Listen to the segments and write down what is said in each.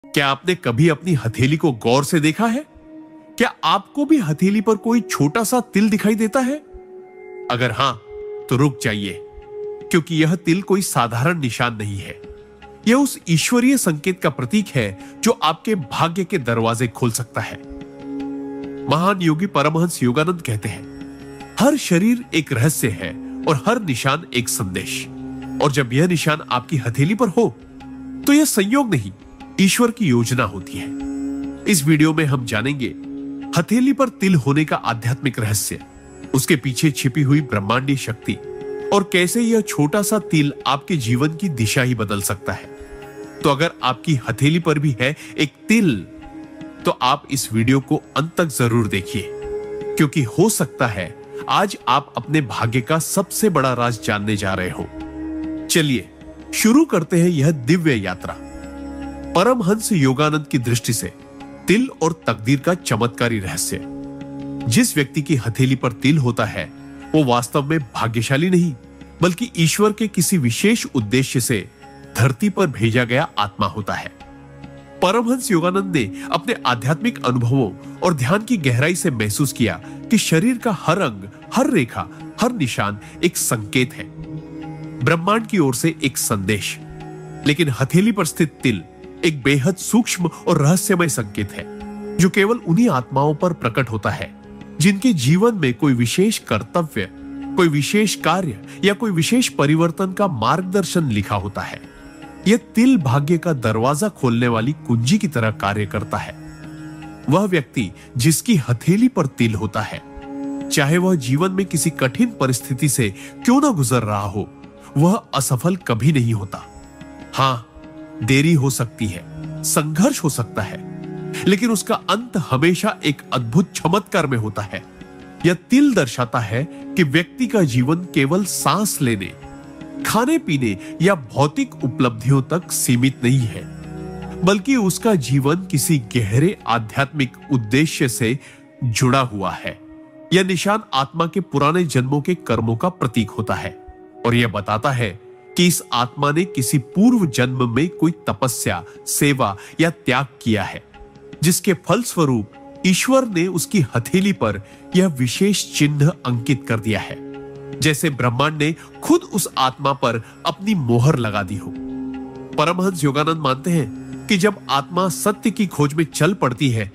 क्या आपने कभी अपनी हथेली को गौर से देखा है? क्या आपको भी हथेली पर कोई छोटा सा तिल दिखाई देता है? अगर हां, तो रुक जाइए, क्योंकि यह तिल कोई साधारण निशान नहीं है। यह उस ईश्वरीय संकेत का प्रतीक है जो आपके भाग्य के दरवाजे खोल सकता है। महान योगी परमहंस योगानंद कहते हैं, हर शरीर एक रहस्य है और हर निशान एक संदेश। और जब यह निशान आपकी हथेली पर हो, तो यह संयोग नहीं, ईश्वर की योजना होती है। इस वीडियो में हम जानेंगे हथेली पर तिल होने का आध्यात्मिक रहस्य, उसके पीछे छिपी हुई ब्रह्मांडीय शक्ति और कैसे यह छोटा सा तिल आपके जीवन की दिशा ही बदल सकता है। तो अगर आपकी हथेली पर भी है एक तिल, तो आप इस वीडियो को अंत तक जरूर देखिए, क्योंकि हो सकता है आज आप अपने भाग्य का सबसे बड़ा राज जानने जा रहे हो। चलिए शुरू करते हैं यह दिव्य यात्रा। परमहंस योगानंद की दृष्टि से तिल और तकदीर का चमत्कारी रहस्य। जिस व्यक्ति की हथेली पर तिल होता है, वो वास्तव में भाग्यशाली नहीं, बल्कि ईश्वर के किसी विशेष उद्देश्य से धरती पर भेजा गया आत्मा होता है। परमहंस योगानंद ने अपने आध्यात्मिक अनुभवों और ध्यान की गहराई से महसूस किया कि शरीर का हर अंग, हर रेखा, हर निशान एक संकेत है, ब्रह्मांड की ओर से एक संदेश। लेकिन हथेली पर स्थित तिल एक बेहद सूक्ष्म और रहस्यमय संकेत है, जो केवल उन्हीं आत्माओं पर प्रकट होता है जिनके जीवन में कोई विशेष कर्तव्य, कोई विशेष कार्य या कोई विशेष परिवर्तन का मार्गदर्शन लिखा होता है। यह तिल भाग्य का दरवाजा खोलने वाली कुंजी की तरह कार्य करता है। वह व्यक्ति जिसकी हथेली पर तिल होता है, चाहे वह जीवन में किसी कठिन परिस्थिति से क्यों ना गुजर रहा हो, वह असफल कभी नहीं होता। हां, देरी हो सकती है, संघर्ष हो सकता है, लेकिन उसका अंत हमेशा एक अद्भुत चमत्कार में होता है। यह तिल दर्शाता है कि व्यक्ति का जीवन केवल सांस लेने, खाने पीने या भौतिक उपलब्धियों तक सीमित नहीं है, बल्कि उसका जीवन किसी गहरे आध्यात्मिक उद्देश्य से जुड़ा हुआ है। यह निशान आत्मा के पुराने जन्मों के कर्मों का प्रतीक होता है और यह बताता है कि इस आत्मा ने किसी पूर्व जन्म में कोई तपस्या, सेवा या त्याग किया है, जिसके फलस्वरूप ईश्वर ने उसकी हथेली पर यह विशेष चिन्ह अंकित कर दिया है, जैसे ब्रह्मांड ने खुद उस आत्मा पर अपनी मोहर लगा दी हो। परमहंस योगानंद मानते हैं कि जब आत्मा सत्य की खोज में चल पड़ती है,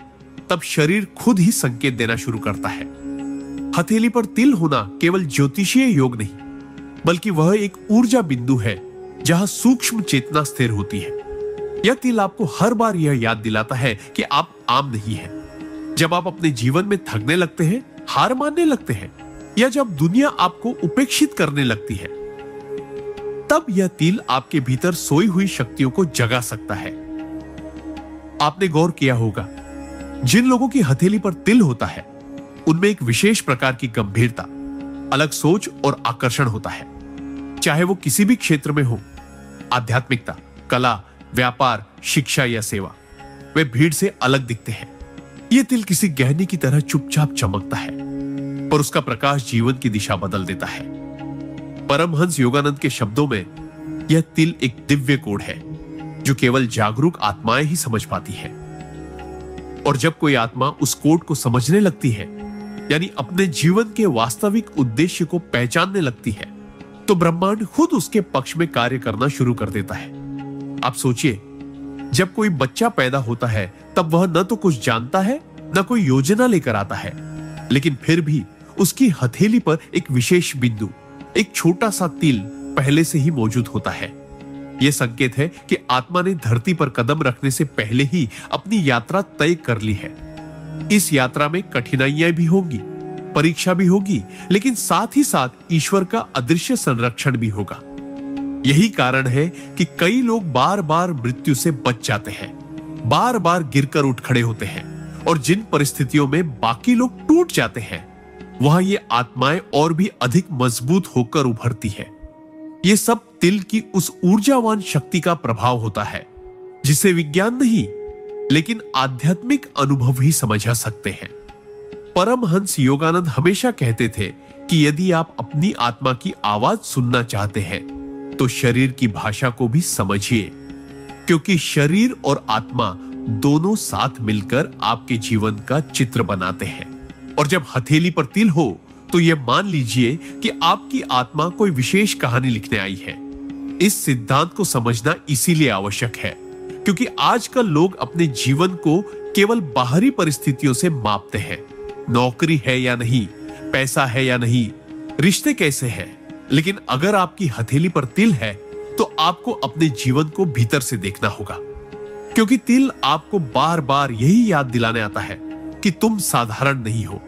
तब शरीर खुद ही संकेत देना शुरू करता है। हथेली पर तिल होना केवल ज्योतिषीय योग नहीं, बल्कि वह एक ऊर्जा बिंदु है जहां सूक्ष्म चेतना स्थिर होती है। यह तिल आपको हर बार यह याद दिलाता है कि आप आम नहीं हैं। जब आप अपने जीवन में थकने लगते हैं, हार मानने लगते हैं, या जब दुनिया आपको उपेक्षित करने लगती है, तब यह तिल आपके भीतर सोई हुई शक्तियों को जगा सकता है। आपने गौर किया होगा, जिन लोगों की हथेली पर तिल होता है, उनमें एक विशेष प्रकार की गंभीरता, अलग सोच और आकर्षण होता है। चाहे वो किसी भी क्षेत्र में हो, आध्यात्मिकता, कला, व्यापार, शिक्षा या सेवा, वे भीड़ से अलग दिखते हैं। यह तिल किसी गहने की तरह चुपचाप चमकता है, पर उसका प्रकाश जीवन की दिशा बदल देता है। परमहंस योगानंद के शब्दों में, यह तिल एक दिव्य कोड है जो केवल जागरूक आत्माएं ही समझ पाती है। और जब कोई आत्मा उस कोड को समझने लगती है, यानी अपने जीवन के वास्तविक उद्देश्य को पहचानने लगती है, तो ब्रह्मांड खुद उसके पक्ष में कार्य करना शुरू कर देता है। आप सोचिए, जब कोई बच्चा पैदा होता है, तब वह न तो कुछ जानता है, न कोई योजना लेकर आता है, लेकिन फिर भी उसकी हथेली पर एक विशेष बिंदु, एक छोटा सा तिल पहले से ही मौजूद होता है। यह संकेत है कि आत्मा ने धरती पर कदम रखने से पहले ही अपनी यात्रा तय कर ली है। इस यात्रा में कठिनाइयां भी होंगी, परीक्षा भी होगी, लेकिन साथ ही साथ ईश्वर का अदृश्य संरक्षण भी होगा। यही कारण है कि कई लोग बार बार मृत्यु से बच जाते हैं, बार बार गिरकर उठ खड़े होते हैं, और जिन परिस्थितियों में बाकी लोग टूट जाते हैं, वहां ये आत्माएं और भी अधिक मजबूत होकर उभरती है। ये सब तिल की उस ऊर्जावान शक्ति का प्रभाव होता है, जिसे विज्ञान नहीं, लेकिन आध्यात्मिक अनुभव ही समझा सकते हैं। परमहंस योगानंद हमेशा कहते थे कि यदि आप अपनी आत्मा की आवाज सुनना चाहते हैं, तो शरीर की भाषा को भी समझिए। क्योंकि शरीर और आत्मा दोनों साथ मिलकर आपके जीवन का चित्र बनाते हैं। और जब हथेली पर तिल हो तो यह मान लीजिए कि आपकी आत्मा कोई विशेष कहानी लिखने आई है। इस सिद्धांत को समझना इसीलिए आवश्यक है क्योंकि आजकल लोग अपने जीवन को केवल बाहरी परिस्थितियों से मापते हैं। नौकरी है या नहीं, पैसा है या नहीं, रिश्ते कैसे हैं। लेकिन अगर आपकी हथेली पर तिल है तो आपको अपने जीवन को भीतर से देखना होगा, क्योंकि तिल आपको बार बार यही याद दिलाने आता है कि तुम साधारण नहीं हो।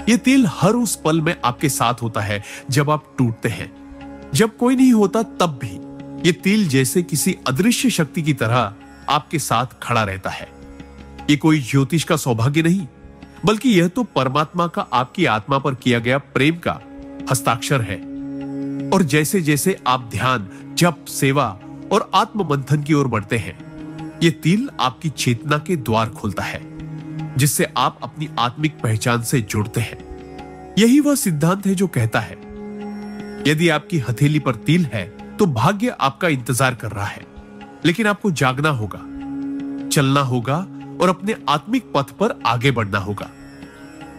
यह तिल हर उस पल में आपके साथ होता है जब आप टूटते हैं, जब कोई नहीं होता तब भी यह तिल जैसे किसी अदृश्य शक्ति की तरह आपके साथ खड़ा रहता है। यह कोई ज्योतिष का सौभाग्य नहीं, बल्कि यह तो परमात्मा का आपकी आत्मा पर किया गया प्रेम का हस्ताक्षर है। और जैसे जैसे आप ध्यान, जप, सेवा और आत्म मंथन की ओर बढ़ते हैं, यह तिल आपकी चेतना के द्वार खोलता है, जिससे आप अपनी आत्मिक पहचान से जुड़ते हैं। यही वह सिद्धांत है जो कहता है, यदि आपकी हथेली पर तिल है तो भाग्य आपका इंतजार कर रहा है, लेकिन आपको जागना होगा, चलना होगा और अपने आत्मिक पथ पर आगे बढ़ना होगा।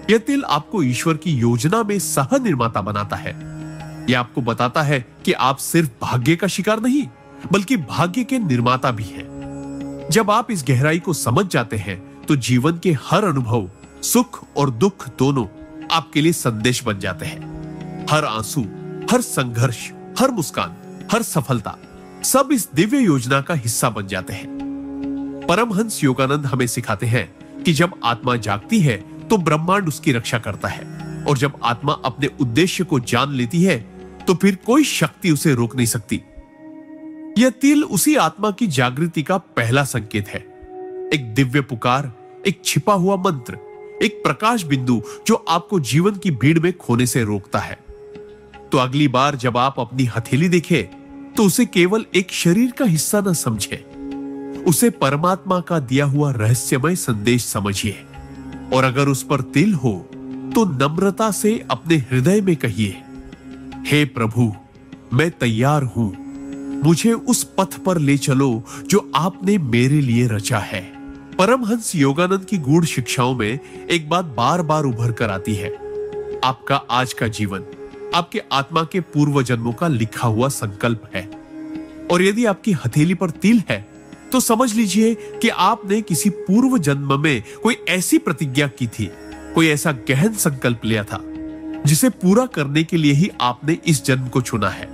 यह तिल आपको ईश्वर की योजना में सह निर्माता बनाता है। यह आपको बताता है कि आप सिर्फ भाग्य का शिकार नहीं, बल्कि भाग्य के निर्माता भी हैं। जब आप इस गहराई को समझ जाते हैं तो जीवन के हर अनुभव, सुख और दुख दोनों आपके लिए संदेश बन जाते हैं। हर आंसू, हर संघर्ष, हर मुस्कान, हर सफलता, सब इस दिव्य योजना का हिस्सा बन जाते हैं। परमहंस योगानंद हमें सिखाते हैं कि जब आत्मा जागती है तो ब्रह्मांड उसकी रक्षा करता है, और जब आत्मा अपने उद्देश्य को जान लेती है तो फिर कोई शक्ति उसे रोक नहीं सकती। यह तिल उसी आत्मा की जागृति का पहला संकेत है, एक दिव्य पुकार, एक छिपा हुआ मंत्र, एक प्रकाश बिंदु जो आपको जीवन की भीड़ में खोने से रोकता है। तो अगली बार जब आप अपनी हथेली देखें तो उसे केवल एक शरीर का हिस्सा न समझें, उसे परमात्मा का दिया हुआ रहस्यमय संदेश समझिए। और अगर उस पर तिल हो तो नम्रता से अपने हृदय में कहिए, हे प्रभु, मैं तैयार हूं, मुझे उस पथ पर ले चलो जो आपने मेरे लिए रचा है। परमहंस योगानंद की गूढ़ शिक्षाओं में एक बात बार बार उभर कर आती है, आपका आज का जीवन आपके आत्मा के पूर्व जन्मों का लिखा हुआ संकल्प है। और यदि आपकी हथेली पर तिल है तो समझ लीजिए कि आपने किसी पूर्व जन्म में कोई ऐसी प्रतिज्ञा की थी, कोई ऐसा गहन संकल्प लिया था जिसे पूरा करने के लिए ही आपने इस जन्म को चुना है।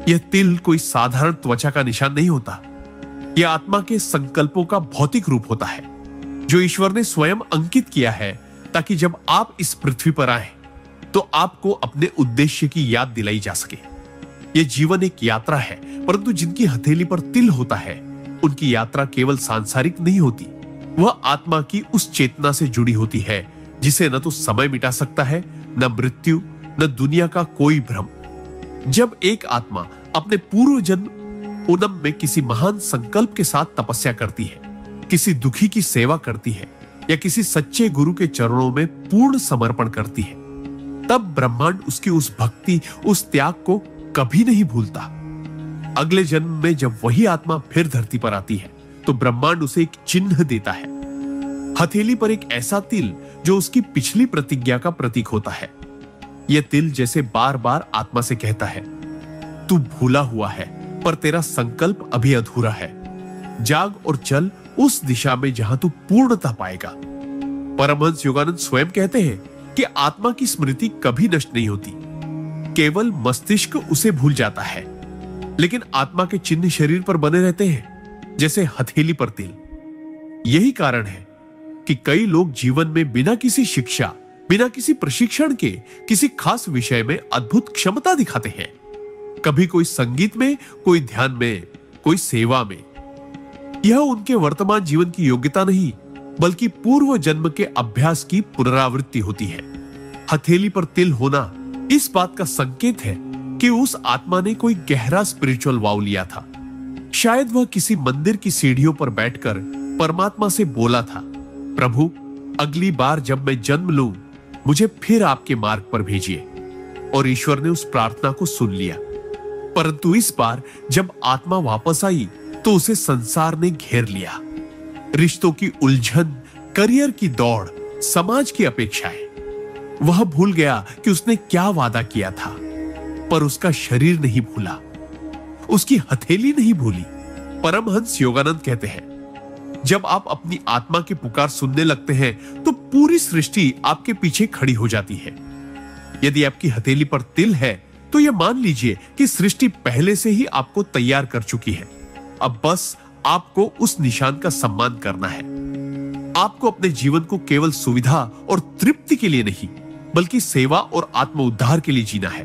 यह तिल कोई साधारण त्वचा का निशान नहीं होता, यह आत्मा के संकल्पों का भौतिक रूप होता है जो ईश्वर ने स्वयं अंकित किया है, ताकि जब आप इस पृथ्वी पर आए तो आपको अपने उद्देश्य की याद दिलाई जा सके। यह जीवन एक यात्रा है, परंतु जिनकी हथेली पर तिल होता है उनकी यात्रा केवल सांसारिक नहीं होती, वह आत्मा की उस चेतना से जुड़ी होती है जिसे न तो समय मिटा सकता है, न मृत्यु, न दुनिया का कोई भ्रम। जब एक आत्मा अपने पूर्व जन्म उन्नम में किसी महान संकल्प के साथ तपस्या करती है, किसी दुखी की सेवा करती है या किसी सच्चे गुरु के चरणों में पूर्ण समर्पण करती है, तब ब्रह्मांड उसकी उस भक्ति, उस त्याग को कभी नहीं भूलता। अगले जन्म में जब वही आत्मा फिर धरती पर आती है तो ब्रह्मांड उसे एक चिन्ह देता है, हथेली पर एक ऐसा तिल जो उसकी पिछली प्रतिज्ञा का प्रतीक होता है। यह तिल जैसे बार बार आत्मा से कहता है, तू भूला हुआ है पर तेरा संकल्प अभी अधूरा है, जाग और चल उस दिशा में जहां तू पूर्णता पाएगा। परमहंस योगानंद स्वयं कहते हैं कि आत्मा की स्मृति कभी नष्ट नहीं होती, केवल मस्तिष्क उसे भूल जाता है, लेकिन आत्मा के चिन्ह शरीर पर बने रहते हैं, जैसे हथेली पर तिल। यही कारण है कि कई लोग जीवन में बिना किसी शिक्षा, बिना किसी प्रशिक्षण के किसी खास विषय में अद्भुत क्षमता दिखाते हैं। कभी कोई संगीत में, कोई ध्यान में, कोई सेवा में। यह उनके वर्तमान जीवन की योग्यता नहीं, बल्कि पूर्व जन्म के अभ्यास की पुनरावृत्ति होती है। हथेली पर तिल होना इस बात का संकेत है कि उस आत्मा ने कोई गहरा स्पिरिचुअल वाव लिया था। शायद वह किसी मंदिर की सीढ़ियों पर बैठकर परमात्मा से बोला था, प्रभु, अगली बार जब मैं जन्म लूं मुझे फिर आपके मार्ग पर भेजिए। और ईश्वर ने उस प्रार्थना को सुन लिया। परंतु इस बार जब आत्मा वापस आई तो उसे संसार ने घेर लिया। रिश्तों की उलझन, करियर की दौड़, समाज की अपेक्षाएं। वह भूल गया कि उसने क्या वादा किया था, पर उसका शरीर नहीं भूला, उसकी हथेली नहीं भूली। परमहंस योगानंद कहते हैं, जब आप अपनी आत्मा की पुकार सुनने लगते हैं तो पूरी सृष्टि आपके पीछे खड़ी हो जाती है। यदि आपकी हथेली पर तिल है तो यह मान लीजिए कि सृष्टि पहले से ही आपको तैयार कर चुकी है। अब बस आपको उस निशान का सम्मान करना है। आपको अपने जीवन को केवल सुविधा और तृप्ति के लिए नहीं, बल्कि सेवा और आत्म उद्धार के लिए जीना है।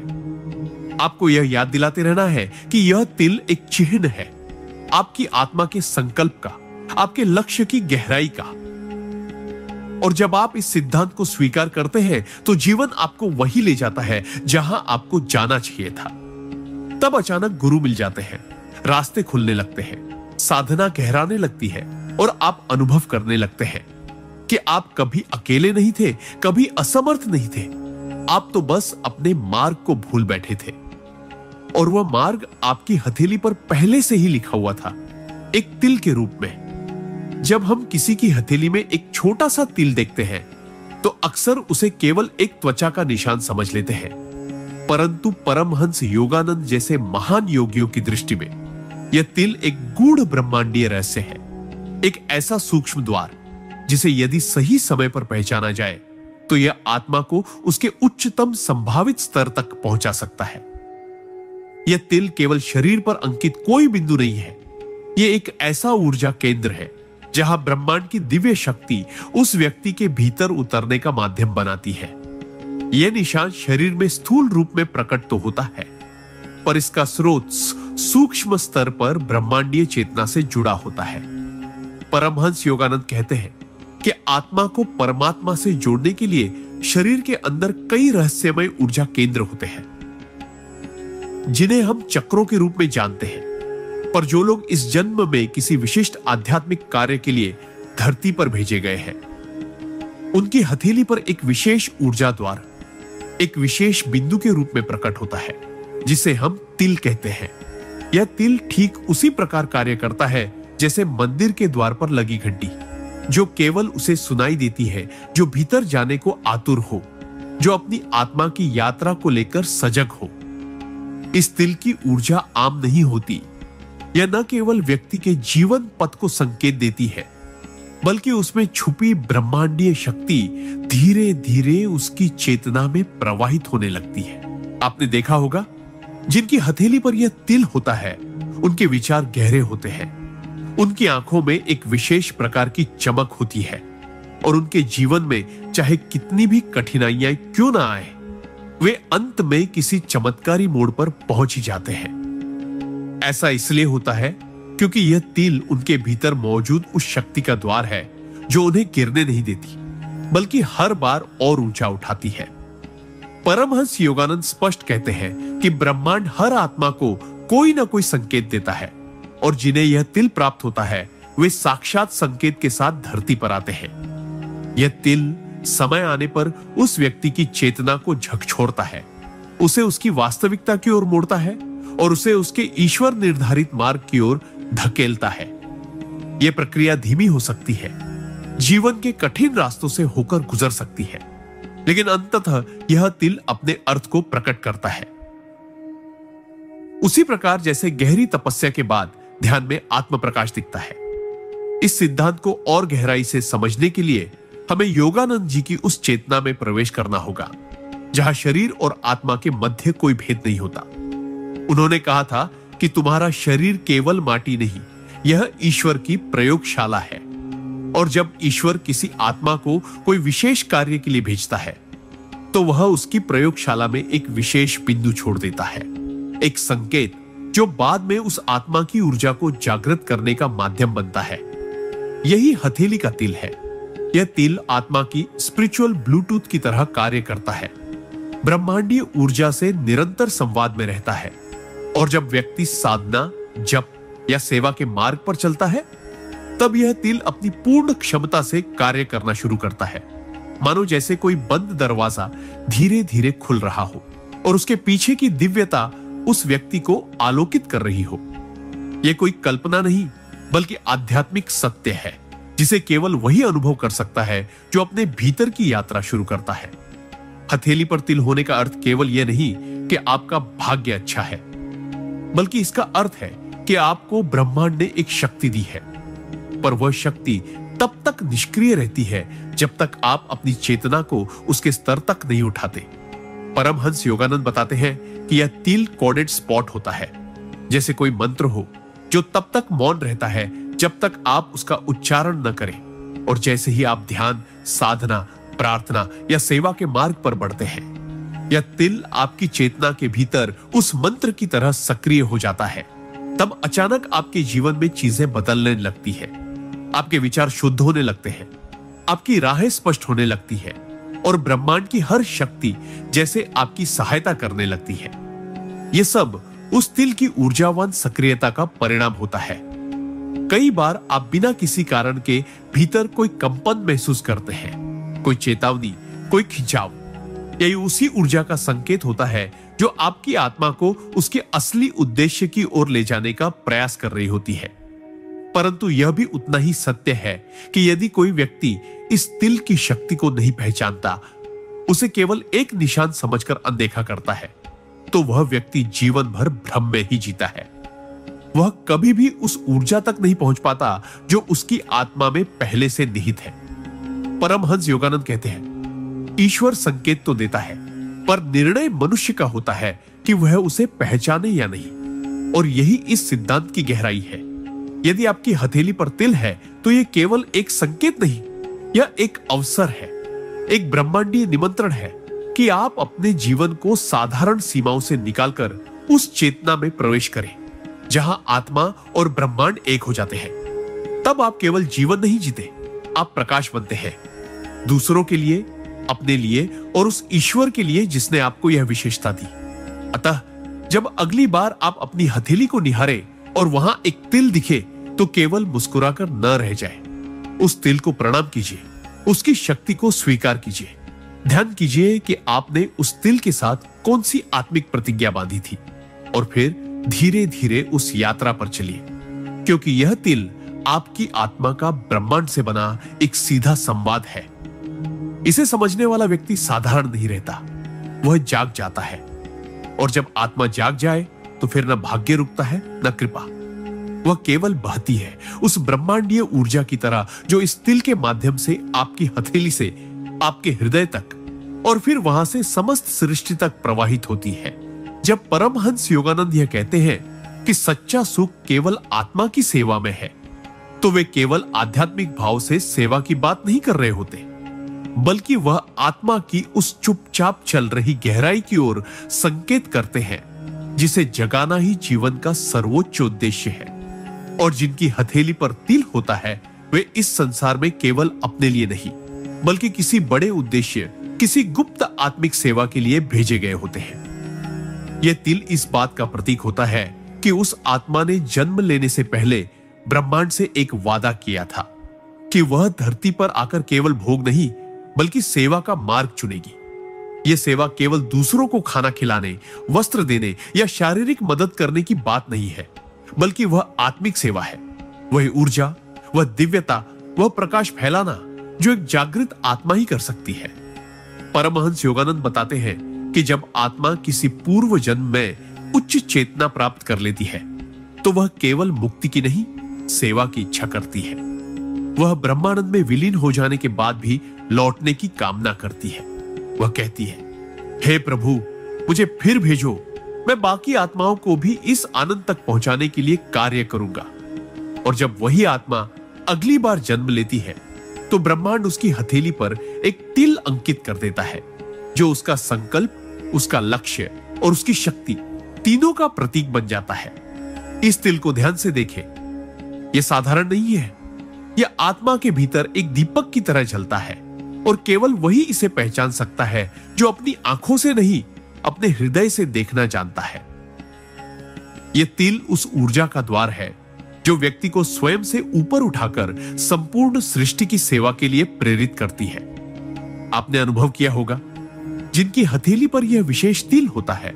आपको यह याद दिलाते रहना है कि यह तिल एक चिन्ह है, आपकी आत्मा के संकल्प का, आपके लक्ष्य की गहराई का। और जब आप इस सिद्धांत को स्वीकार करते हैं तो जीवन आपको वही ले जाता है जहां आपको जाना चाहिए था। तब अचानक गुरु मिल जाते हैं, रास्ते खुलने लगते हैं, साधना गहराने लगती है और आप अनुभव करने लगते हैं कि आप कभी अकेले नहीं थे, कभी असमर्थ नहीं थे। आप तो बस अपने मार्ग को भूल बैठे थे, और वह मार्ग आपकी हथेली पर पहले से ही लिखा हुआ था, एक तिल के रूप में। जब हम किसी की हथेली में एक छोटा सा तिल देखते हैं तो अक्सर उसे केवल एक त्वचा का निशान समझ लेते हैं, परंतु परमहंस योगानंद जैसे महान योगियों की दृष्टि में यह तिल एक गूढ़ ब्रह्मांडीय रहस्य है, एक ऐसा सूक्ष्म द्वार जिसे यदि सही समय पर पहचाना जाए तो यह आत्मा को उसके उच्चतम संभावित स्तर तक पहुंचा सकता है। यह तिल केवल शरीर पर अंकित कोई बिंदु नहीं है, यह एक ऐसा ऊर्जा केंद्र है जहां ब्रह्मांड की दिव्य शक्ति उस व्यक्ति के भीतर उतरने का माध्यम बनाती है। यह निशान शरीर में स्थूल रूप में प्रकट तो होता है, पर इसका स्रोत सूक्ष्म स्तर पर ब्रह्मांडीय चेतना से जुड़ा होता है। परमहंस योगानंद कहते हैं कि आत्मा को परमात्मा से जोड़ने के लिए शरीर के अंदर कई रहस्यमय ऊर्जा केंद्र होते हैं, जिन्हें हम चक्रों के रूप में जानते हैं। पर जो लोग इस जन्म में किसी विशिष्ट आध्यात्मिक कार्य के लिए धरती पर भेजे गए हैं, उनकी हथेली पर एक विशेष ऊर्जा द्वार, एक विशेष बिंदु के रूप में प्रकट होता है, जिसे हम तिल कहते हैं। यह तिल ठीक उसी प्रकार कार्य करता है जैसे मंदिर के द्वार पर लगी घंटी, जो केवल उसे सुनाई देती है जो भीतर जाने को आतुर हो, जो अपनी आत्मा की यात्रा को लेकर सजग हो। इस तिल की ऊर्जा आम नहीं होती। यह न केवल व्यक्ति के जीवन पथ को संकेत देती है, बल्कि उसमें छुपी ब्रह्मांडीय शक्ति धीरे धीरे उसकी चेतना में प्रवाहित होने लगती है। आपने देखा होगा, जिनकी हथेली पर यह तिल होता है उनके विचार गहरे होते हैं, उनकी आंखों में एक विशेष प्रकार की चमक होती है, और उनके जीवन में चाहे कितनी भी कठिनाइयां क्यों ना आए, वे अंत में किसी चमत्कारी मोड़ पर पहुंच ही जाते हैं। ऐसा इसलिए होता है क्योंकि यह तिल उनके भीतर मौजूद उस शक्ति का द्वार है जो उन्हें गिरने नहीं देती, बल्कि हर बार और ऊंचा उठाती है। परमहंस योगानंद स्पष्ट कहते हैं कि ब्रह्मांड हर आत्मा को कोई ना कोई संकेत देता है, और जिन्हें यह तिल प्राप्त होता है वे साक्षात संकेत के साथ धरती पर आते हैं। यह तिल समय आने पर उस व्यक्ति की चेतना को झकझोरता है, उसे उसकी वास्तविकता की ओर मोड़ता है और उसे उसके ईश्वर निर्धारित मार्ग की ओर धकेलता है। यह प्रक्रिया धीमी हो सकती है, जीवन के कठिन रास्तों से होकर गुजर सकती है, लेकिन अंततः यह तिल अपने अर्थ को प्रकट करता है। उसी प्रकार जैसे गहरी तपस्या के बाद ध्यान में आत्म प्रकाश दिखता है। इस सिद्धांत को और गहराई से समझने के लिए हमें योगानंद जी की उस चेतना में प्रवेश करना होगा जहां शरीर और आत्मा के मध्य कोई भेद नहीं होता। उन्होंने कहा था कि तुम्हारा शरीर केवल माटी नहीं, यह ईश्वर की प्रयोगशाला है, और जब ईश्वर किसी आत्मा को कोई विशेष कार्य के लिए भेजता है तो वह उसकी प्रयोगशाला में एक विशेष बिंदु छोड़ देता है, एक संकेत जो बाद में उस आत्मा की ऊर्जा को जागृत करने का माध्यम बनता है। यही हथेली का तिल है। यह तिल आत्मा की स्पिरिचुअल ब्लूटूथ की तरह कार्य करता है, ब्रह्मांडीय ऊर्जा से निरंतर संवाद में रहता है, और जब व्यक्ति साधना, जप या सेवा के मार्ग पर चलता है तब यह तिल अपनी पूर्ण क्षमता से कार्य करना शुरू करता है, मानो जैसे कोई बंद दरवाजा धीरे धीरे खुल रहा हो और उसके पीछे की दिव्यता उस व्यक्ति को आलोकित कर रही हो। यह कोई कल्पना नहीं बल्कि आध्यात्मिक सत्य है, जिसे केवल वही अनुभव कर सकता है जो अपने भीतर की यात्रा शुरू करता है। हथेली पर तिल होने का अर्थ केवल यह नहीं कि आपका भाग्य अच्छा है, बल्कि इसका अर्थ है कि आपको ब्रह्मांड ने एक शक्ति दी है। पर वह शक्ति तब तक निष्क्रिय रहती है जब तक आप अपनी चेतना को उसके स्तर तक नहीं उठाते। परमहंस योगानंद बताते हैं कि यह तिल कोडेड स्पॉट होता है, जैसे कोई मंत्र हो जो तब तक मौन रहता है जब तक आप उसका उच्चारण न करें, और जैसे ही आप ध्यान, साधना, प्रार्थना या सेवा के मार्ग पर बढ़ते हैं, यह तिल आपकी चेतना के भीतर उस मंत्र की तरह सक्रिय हो जाता है। तब अचानक आपके जीवन में चीजें बदलने लगती है, आपके विचार शुद्ध होने लगते हैं, आपकी राहें स्पष्ट होने लगती है और ब्रह्मांड की हर शक्ति जैसे आपकी सहायता करने लगती है। यह सब उस तिल की ऊर्जावान सक्रियता का परिणाम होता है। कई बार आप बिना किसी कारण के भीतर कोई कंपन महसूस करते हैं, कोई चेतावनी, कोई खिंचाव। यही उसी ऊर्जा का संकेत होता है जो आपकी आत्मा को उसके असली उद्देश्य की ओर ले जाने का प्रयास कर रही होती है। परंतु यह भी उतना ही सत्य है कि यदि कोई व्यक्ति इस तिल की शक्ति को नहीं पहचानता, उसे केवल एक निशान समझकर अनदेखा करता है, तो वह व्यक्ति जीवन भर भ्रम में ही जीता है। वह कभी भी उस ऊर्जा तक नहीं पहुंच पाता जो उसकी आत्मा में पहले से निहित है। परमहंस योगानंद कहते हैं, ईश्वर संकेत तो देता है, पर निर्णय मनुष्य का होता है कि वह उसे पहचाने या नहीं। और यही इस सिद्धांत की गहराई है। यदि आपकी हथेली पर तिल है तो यह केवल एक संकेत नहीं, यह एक अवसर है, एक ब्रह्मांडीय निमंत्रण है कि आप अपने जीवन को साधारण सीमाओं से निकालकर उस चेतना में प्रवेश करें जहां आत्मा और ब्रह्मांड एक हो जाते हैं। तब आप केवल जीवन नहीं जीते, आप प्रकाश बनते हैं, दूसरों के लिए, अपने लिए और उस ईश्वर के लिए जिसने आपको यह विशेषता दी। अतः जब अगली बार आप अपनी हथेली को निहारें और वहां एक तिल दिखे तो केवल मुस्कुराकर न रह जाए। उस तिल को प्रणाम कीजिए, उसकी शक्ति को स्वीकार कीजिए। ध्यान कीजिए कि आपने उस तिल के साथ कौन सी आत्मिक प्रतिज्ञा बांधी थी, और फिर धीरे धीरे उस यात्रा पर चलिए, क्योंकि यह तिल आपकी आत्मा का ब्रह्मांड से बना एक सीधा संवाद है। इसे समझने वाला व्यक्ति साधारण नहीं रहता, वह जाग जाता है। और जब आत्मा जाग जाए तो फिर न भाग्य रुकता है न कृपा, वह केवल बहती है उस ब्रह्मांडीय ऊर्जा की तरह जो इस तिल के माध्यम से आपकी हथेली से आपके हृदय तक और फिर वहां से समस्त सृष्टि तक प्रवाहित होती है। जब परमहंस योगानंद यह कहते हैं कि सच्चा सुख केवल आत्मा की सेवा में है, तो वे केवल आध्यात्मिक भाव से सेवा की बात नहीं कर रहे होते, बल्कि वह आत्मा की उस चुपचाप चल रही गहराई की ओर संकेत करते हैं जिसे जगाना ही जीवन का सर्वोच्च उद्देश्य है। और जिनकी हथेली पर तिल होता है वे इस संसार में केवल अपने लिए नहीं बल्कि किसी बड़े उद्देश्य, किसी गुप्त आत्मिक सेवा के लिए भेजे गए होते हैं। यह तिल इस बात का प्रतीक होता है कि उस आत्मा ने जन्म लेने से पहले ब्रह्मांड से एक वादा किया था कि वह धरती पर आकर केवल भोग नहीं बल्कि सेवा का मार्ग चुनेगी। यह सेवा केवल दूसरों को खाना खिलाने, वस्त्र देने या शारीरिक मदद करने की बात नहीं है, बल्कि वह आत्मिक सेवा है। वह ऊर्जा, वह दिव्यता, वह प्रकाश फैलाना जो एक जागृत आत्मा ही कर सकती है। परमहंस योगानंद बताते हैं कि जब आत्मा किसी पूर्व जन्म में उच्च चेतना प्राप्त कर लेती है तो वह केवल मुक्ति की नहीं, सेवा की इच्छा करती है। वह ब्रह्मानंद में विलीन हो जाने के बाद भी लौटने की कामना करती है। वह कहती है, हे प्रभु, मुझे फिर भेजो, मैं बाकी आत्माओं को भी इस आनंद तक पहुंचाने के लिए कार्य करूंगा। और जब वही आत्मा अगली बार जन्म लेती है तो ब्रह्मांड उसकी हथेली पर एक तिल अंकित कर देता है जो उसका संकल्प, उसका लक्ष्य और उसकी शक्ति तीनों का प्रतीक बन जाता है। इस तिल को ध्यान से देखें, यह साधारण नहीं है, यह आत्मा के भीतर एक दीपक की तरह जलता है और केवल वही इसे पहचान सकता है जो अपनी आंखों से नहीं, अपने हृदय से देखना जानता है। यह तिल उस ऊर्जा का द्वार है जो व्यक्ति को स्वयं से ऊपर उठाकर संपूर्ण सृष्टि की सेवा के लिए प्रेरित करती है। आपने अनुभव किया होगा, जिनकी हथेली पर यह विशेष तिल होता है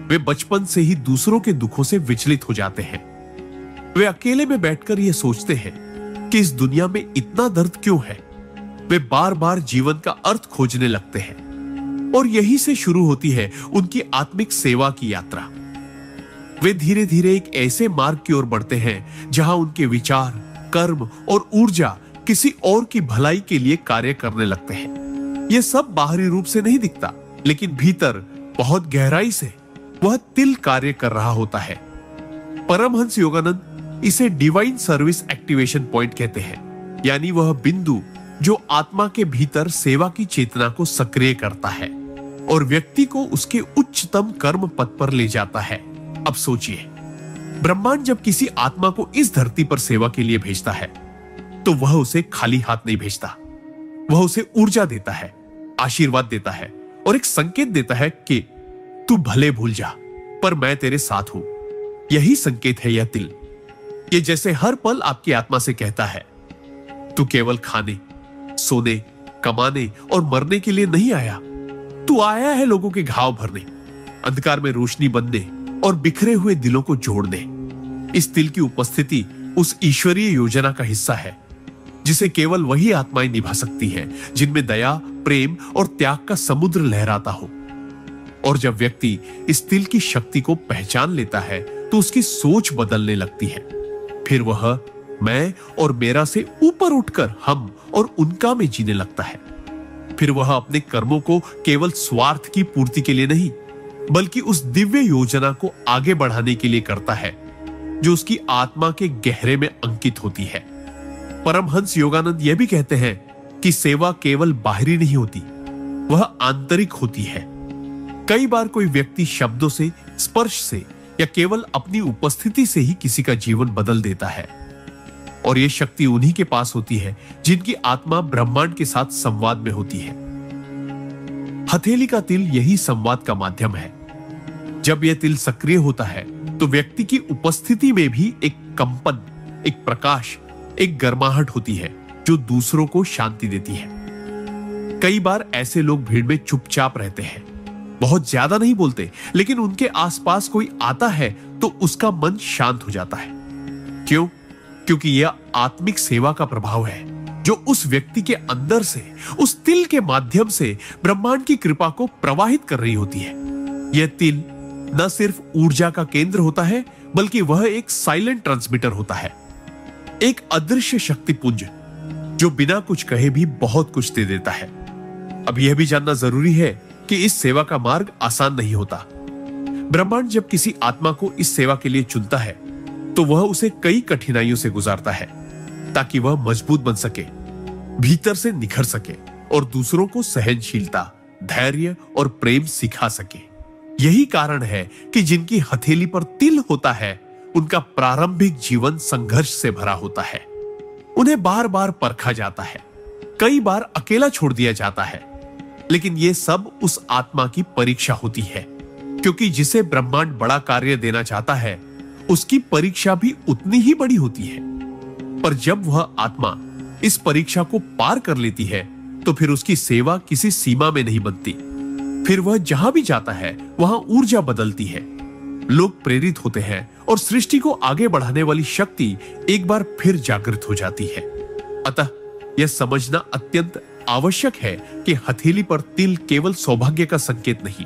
वे बचपन से ही दूसरों के दुखों से विचलित हो जाते हैं। वे अकेले में बैठकर यह सोचते हैं कि इस दुनिया में इतना दर्द क्यों है। वे बार बार जीवन का अर्थ खोजने लगते हैं और यही से शुरू होती है उनकी आत्मिक सेवा की यात्रा। वे धीरे धीरे एक ऐसे मार्ग की ओर बढ़ते हैं जहां उनके विचार, कर्म और ऊर्जा किसी और की भलाई के लिए कार्य करने लगते हैं। यह सब बाहरी रूप से नहीं दिखता, लेकिन भीतर बहुत गहराई से वह तिल कार्य कर रहा होता है। परमहंस योगानंद इसे डिवाइन सर्विस एक्टिवेशन पॉइंट कहते हैं, यानी वह बिंदु जो आत्मा के भीतर सेवा की चेतना को सक्रिय करता है और व्यक्ति को उसके उच्चतम कर्म पथ पर ले जाता है। अब सोचिए, ब्रह्मांड जब किसी आत्मा को इस धरती पर सेवा के लिए भेजता है तो वह उसे खाली हाथ नहीं भेजता। वह उसे ऊर्जा देता है, आशीर्वाद देता है और एक संकेत देता है कि तू भले भूल जा, पर मैं तेरे साथ हूं। यही संकेत है यह तिल। ये जैसे हर पल आपकी आत्मा से कहता है, तू केवल खाने, सोने, कमाने और मरने के लिए नहीं आया। तू आया है लोगों के घाव भरने, अंधकार में रोशनी बनने और बिखरे हुए दिलों को जोड़ने। इस तिल की उपस्थिति उस ईश्वरीय योजना का हिस्सा है जिसे केवल वही आत्माएं निभा सकती हैं जिनमें दया, प्रेम और त्याग का समुद्र लहराता हो। और जब व्यक्ति इस तिल की शक्ति को पहचान लेता है तो उसकी सोच बदलने लगती है। फिर वह मैं और मेरा से ऊपर उठकर हम और उनका में जीने लगता है। फिर वह अपने कर्मों को केवल स्वार्थ की पूर्ति के लिए नहीं, बल्कि उस दिव्य योजना को आगे बढ़ाने के लिए करता है जो उसकी आत्मा के गहरे में अंकित होती है। परमहंस योगानंद यह भी कहते हैं कि सेवा केवल बाहरी नहीं होती, वह आंतरिक होती है। कई बार कोई व्यक्ति शब्दों से, स्पर्श से या केवल अपनी उपस्थिति से ही किसी का जीवन बदल देता है, और यह शक्ति उन्हीं के पास होती है जिनकी आत्मा ब्रह्मांड के साथ संवाद में होती है। हथेली का तिल यही संवाद का माध्यम है। जब यह तिल सक्रिय होता है तो व्यक्ति की उपस्थिति में भी एक कंपन, एक प्रकाश, एक गर्माहट होती है जो दूसरों को शांति देती है। कई बार ऐसे लोग भीड़ में चुपचाप रहते हैं, बहुत ज्यादा नहीं बोलते, लेकिन उनके आसपास कोई आता है तो उसका मन शांत हो जाता है। क्यों? क्योंकि यह आत्मिक सेवा का प्रभाव है जो उस व्यक्ति के अंदर से, उस तिल के माध्यम से ब्रह्मांड की कृपा को प्रवाहित कर रही होती है। यह तिल न सिर्फ ऊर्जा का केंद्र होता है, बल्कि वह एक साइलेंट ट्रांसमीटर होता है, एक अदृश्य शक्तिपुंज जो बिना कुछ कहे भी बहुत कुछ दे देता है। अब यह भी जानना जरूरी है कि इस सेवा का मार्ग आसान नहीं होता। ब्रह्मांड जब किसी आत्मा को इस सेवा के लिए चुनता है तो वह उसे कई कठिनाइयों से गुजारता है ताकि वह मजबूत बन सके, भीतर से निखर सके और दूसरों को सहनशीलता, धैर्य और प्रेम सिखा सके। यही कारण है कि जिनकी हथेली पर तिल होता है उनका प्रारंभिक जीवन संघर्ष से भरा होता है। उन्हें बार बार परखा जाता है, कई बार अकेला छोड़ दिया जाता है, लेकिन यह सब उस आत्मा की परीक्षा होती है, क्योंकि जिसे ब्रह्मांड बड़ा कार्य देना चाहता है उसकी परीक्षा भी उतनी ही बड़ी होती है। पर जब वह आत्मा इस परीक्षा को पार कर लेती है तो फिर उसकी सेवा किसी सीमा में नहीं बनती। फिर वह जहां भी जाता है वहां ऊर्जा बदलती है, लोग प्रेरित होते हैं और सृष्टि को आगे बढ़ाने वाली शक्ति एक बार फिर जागृत हो जाती है। अतः यह समझना अत्यंत आवश्यक है कि हथेली पर तिल केवल सौभाग्य का संकेत नहीं,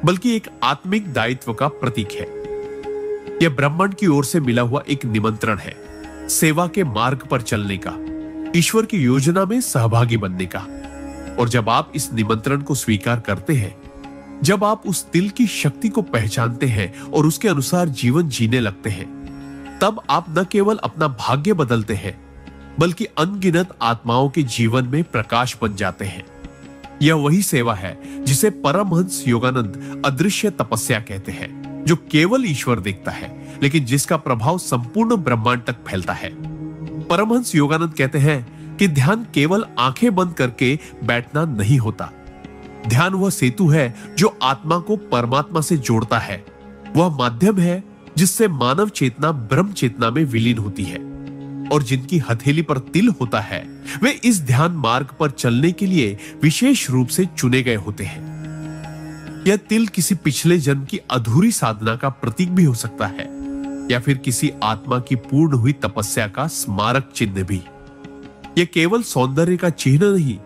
बल्कि एक आत्मिक दायित्व का प्रतीक है। यह ब्रह्मांड की ओर से मिला हुआ एक निमंत्रण है, सेवा के मार्ग पर चलने का, ईश्वर की योजना में सहभागी बनने का। और जब आप इस निमंत्रण को स्वीकार करते हैं, जब आप उस तिल की शक्ति को पहचानते हैं और उसके अनुसार जीवन जीने लगते हैं, तब आप न केवल अपना भाग्य बदलते हैं, बल्कि अनगिनत आत्माओं के जीवन में प्रकाश बन जाते हैं। यह वही सेवा है जिसे परमहंस योगानंद अदृश्य तपस्या कहते हैं, जो केवल ईश्वर देखता है, लेकिन जिसका प्रभाव संपूर्ण ब्रह्मांड तक फैलता है। परमहंस योगानंद कहते हैं कि ध्यान केवल आंखें बंद करके बैठना नहीं होता। ध्यान वह सेतु है जो आत्मा को परमात्मा से जोड़ता है, वह माध्यम है जिससे मानव चेतना ब्रह्म चेतना में विलीन होती है। और जिनकी हथेली पर तिल होता है वे इस ध्यान मार्ग पर चलने के लिए विशेष रूप से चुने गए होते हैं। यह तिल किसी पिछले जन्म की अधूरी साधना का प्रतीक भी हो सकता है, या फिर किसी आत्मा की पूर्ण हुई तपस्या का स्मारक चिन्ह भी। यह केवल सौंदर्य का चिन्ह नहीं,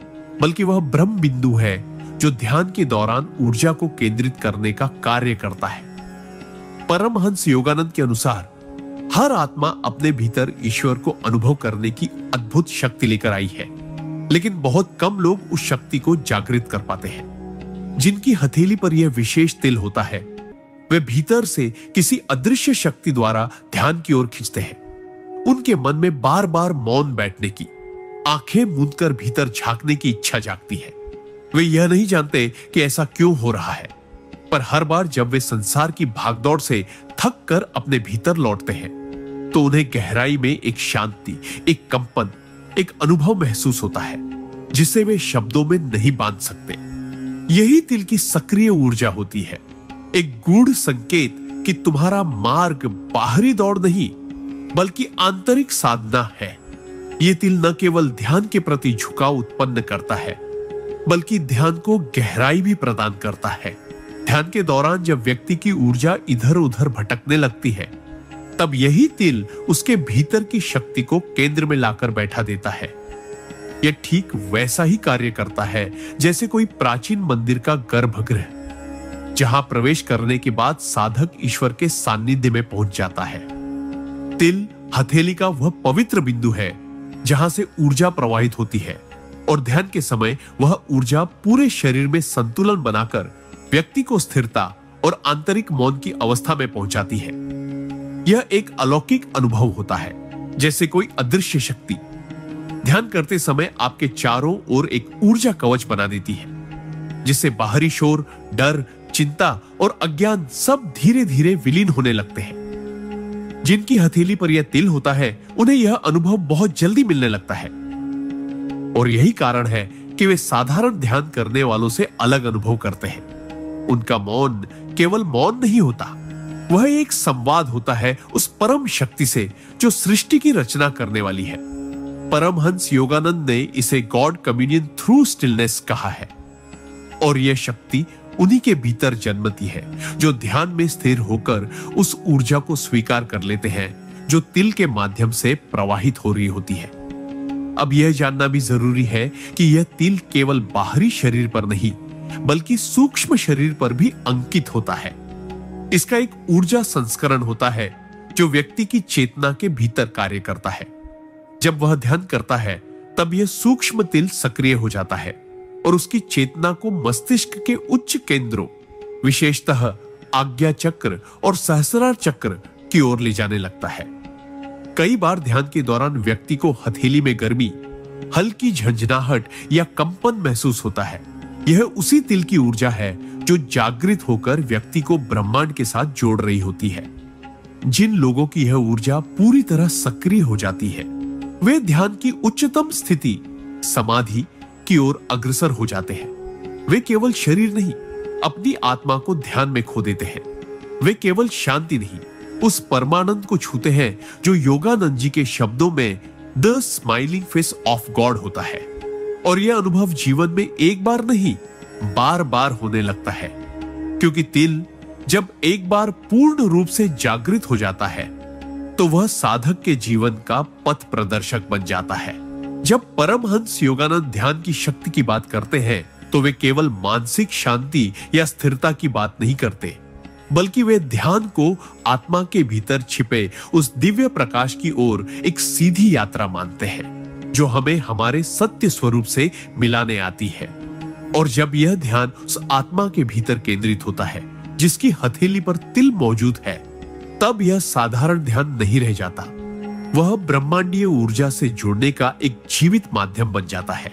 बल्कि वह ब्रह्म बिंदु है जो ध्यान के दौरान ऊर्जा को केंद्रित करने का कार्य करता है। परमहंस योगानंद के अनुसार हर आत्मा अपने भीतर ईश्वर को अनुभव करने की अद्भुत शक्ति लेकर आई है, लेकिन बहुत कम लोग उस शक्ति को जागृत कर पाते हैं। जिनकी हथेली पर यह विशेष तिल होता है, वे भीतर से किसी अदृश्य शक्ति द्वारा ध्यान की ओर खींचते हैं। उनके मन में बार बार मौन बैठने की, आंखें मूंदकर भीतर झांकने की इच्छा जागती है। वे यह नहीं जानते कि ऐसा क्यों हो रहा है, पर हर बार जब वे संसार की भागदौड़ से थक कर अपने भीतर लौटते हैं, तो उन्हें गहराई में एक शांति, एक कंपन, एक अनुभव महसूस होता है जिसे वे शब्दों में नहीं बांध सकते। यही तिल की सक्रिय ऊर्जा होती है, एक गूढ़ संकेत कि तुम्हारा मार्ग बाहरी दौड़ नहीं, बल्कि आंतरिक साधना है। यह तिल न केवल ध्यान के प्रति झुकाव उत्पन्न करता है, बल्कि ध्यान को गहराई भी प्रदान करता है। ध्यान के दौरान जब व्यक्ति की ऊर्जा इधर उधर भटकने लगती है, तब यही तिल उसके भीतर की शक्ति को केंद्र में लाकर बैठा देता है। यह ठीक वैसा ही कार्य करता है जैसे कोई प्राचीन मंदिर का गर्भगृह, जहां प्रवेश करने के बाद साधक ईश्वर के सानिध्य में पहुंच जाता है। तिल हथेली का वह पवित्र बिंदु है जहां से ऊर्जा प्रवाहित होती है, और ध्यान के समय वह ऊर्जा पूरे शरीर में संतुलन बनाकर व्यक्ति को स्थिरता और आंतरिक मौन की अवस्था में पहुंचाती है। यह एक अलौकिक अनुभव होता है, जैसे कोई अदृश्य शक्ति ध्यान करते समय आपके चारों ओर एक ऊर्जा कवच बना देती है, जिससे बाहरी शोर, डर, चिंता और अज्ञान सब धीरे धीरे विलीन होने लगते हैं। जिनकी हथेली पर यह तिल होता है, उन्हें यह अनुभव बहुत जल्दी मिलने लगता है, और यही कारण है कि वे साधारण ध्यान करने वालों से अलग अनुभव करते हैं। उनका मौन केवल मौन नहीं होता, वह एक संवाद होता है उस परम शक्ति से जो सृष्टि की रचना करने वाली है। परमहंस योगानंद ने इसे गॉड कम्युनियन थ्रू स्टिलनेस कहा है, और यह शक्ति उन्हीं के भीतर जन्मती है जो ध्यान में स्थिर होकर उस ऊर्जा को स्वीकार कर लेते हैं जो तिल के माध्यम से प्रवाहित हो रही होती है। अब यह जानना भी जरूरी है कि यह तिल केवल बाहरी शरीर पर नहीं, बल्कि सूक्ष्म शरीर पर भी अंकित होता है। इसका एक ऊर्जा संस्करण होता है जो व्यक्ति की चेतना के भीतर कार्य करता है। जब वह ध्यान करता है, तब यह सूक्ष्म तिल सक्रिय हो जाता है और उसकी चेतना को मस्तिष्क के उच्च केंद्रों, विशेषतः आज्ञा चक्र और सहस्रार चक्र की ओर ले जाने लगता है। कई बार ध्यान के दौरान व्यक्ति को हथेली में गर्मी, हल्की झंझनाहट या कंपन महसूस होता है। यह उसी तिल की ऊर्जा है जो जागृत होकर व्यक्ति को ब्रह्मांड के साथ जोड़ रही होती है। जिन लोगों की यह ऊर्जा पूरी तरह सक्रिय हो जाती है, वे ध्यान की उच्चतम स्थिति, समाधि की ओर अग्रसर हो जाते हैं। वे केवल शरीर नहीं, अपनी आत्मा को ध्यान में खो देते हैं। वे केवल शांति नहीं, उस परमानंद को छूते हैं जो योगानंद जी के शब्दों में the smiling face of God होता है। और यह अनुभव जीवन में एक बार नहीं, बार बार होने लगता है, क्योंकि तिल जब एक बार पूर्ण रूप से जागृत हो जाता है, तो वह साधक के जीवन का पथ प्रदर्शक बन जाता है। जब परमहंस योगानंद ध्यान की शक्ति की बात करते हैं, तो वे केवल मानसिक शांति या स्थिरता की बात नहीं करते, बल्कि वे ध्यान को आत्मा के भीतर छिपे उस दिव्य प्रकाश की ओर एक सीधी यात्रा मानते हैं जो हमें हमारे सत्य स्वरूप से मिलाने आती है। और जब यह ध्यान उस आत्मा के भीतर केंद्रित होता है जिसकी हथेली पर तिल मौजूद है, तब यह साधारण ध्यान नहीं रह जाता, वह ब्रह्मांडीय ऊर्जा से जुड़ने का एक जीवित माध्यम बन जाता है।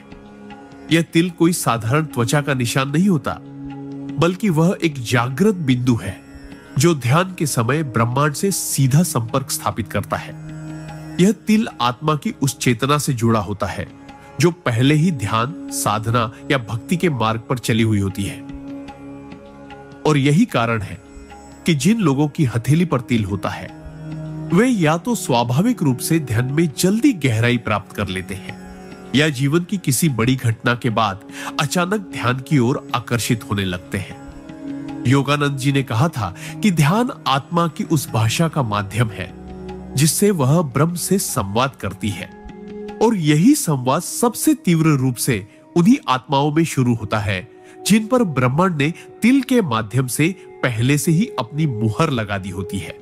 यह तिल कोई साधारण त्वचा का निशान नहीं होता, बल्कि वह एक जागृत बिंदु है जो ध्यान के समय ब्रह्मांड से सीधा संपर्क स्थापित करता है। यह तिल आत्मा की उस चेतना से जुड़ा होता है जो पहले ही ध्यान, साधना या भक्ति के मार्ग पर चली हुई होती है। और यही कारण है कि जिन लोगों की हथेली पर तिल होता है, वे या तो स्वाभाविक रूप से ध्यान में जल्दी गहराई प्राप्त कर लेते हैं, या जीवन की किसी बड़ी घटना के बाद अचानक ध्यान की ओर आकर्षित होने लगते हैं। योगानंद जी ने कहा था कि ध्यान आत्मा की उस भाषा का माध्यम है जिससे वह ब्रह्म से संवाद करती है, और यही संवाद सबसे तीव्र रूप से उन्हीं आत्माओं में शुरू होता है जिन पर ब्रह्मांड ने तिल के माध्यम से पहले से ही अपनी मुहर लगा दी होती है।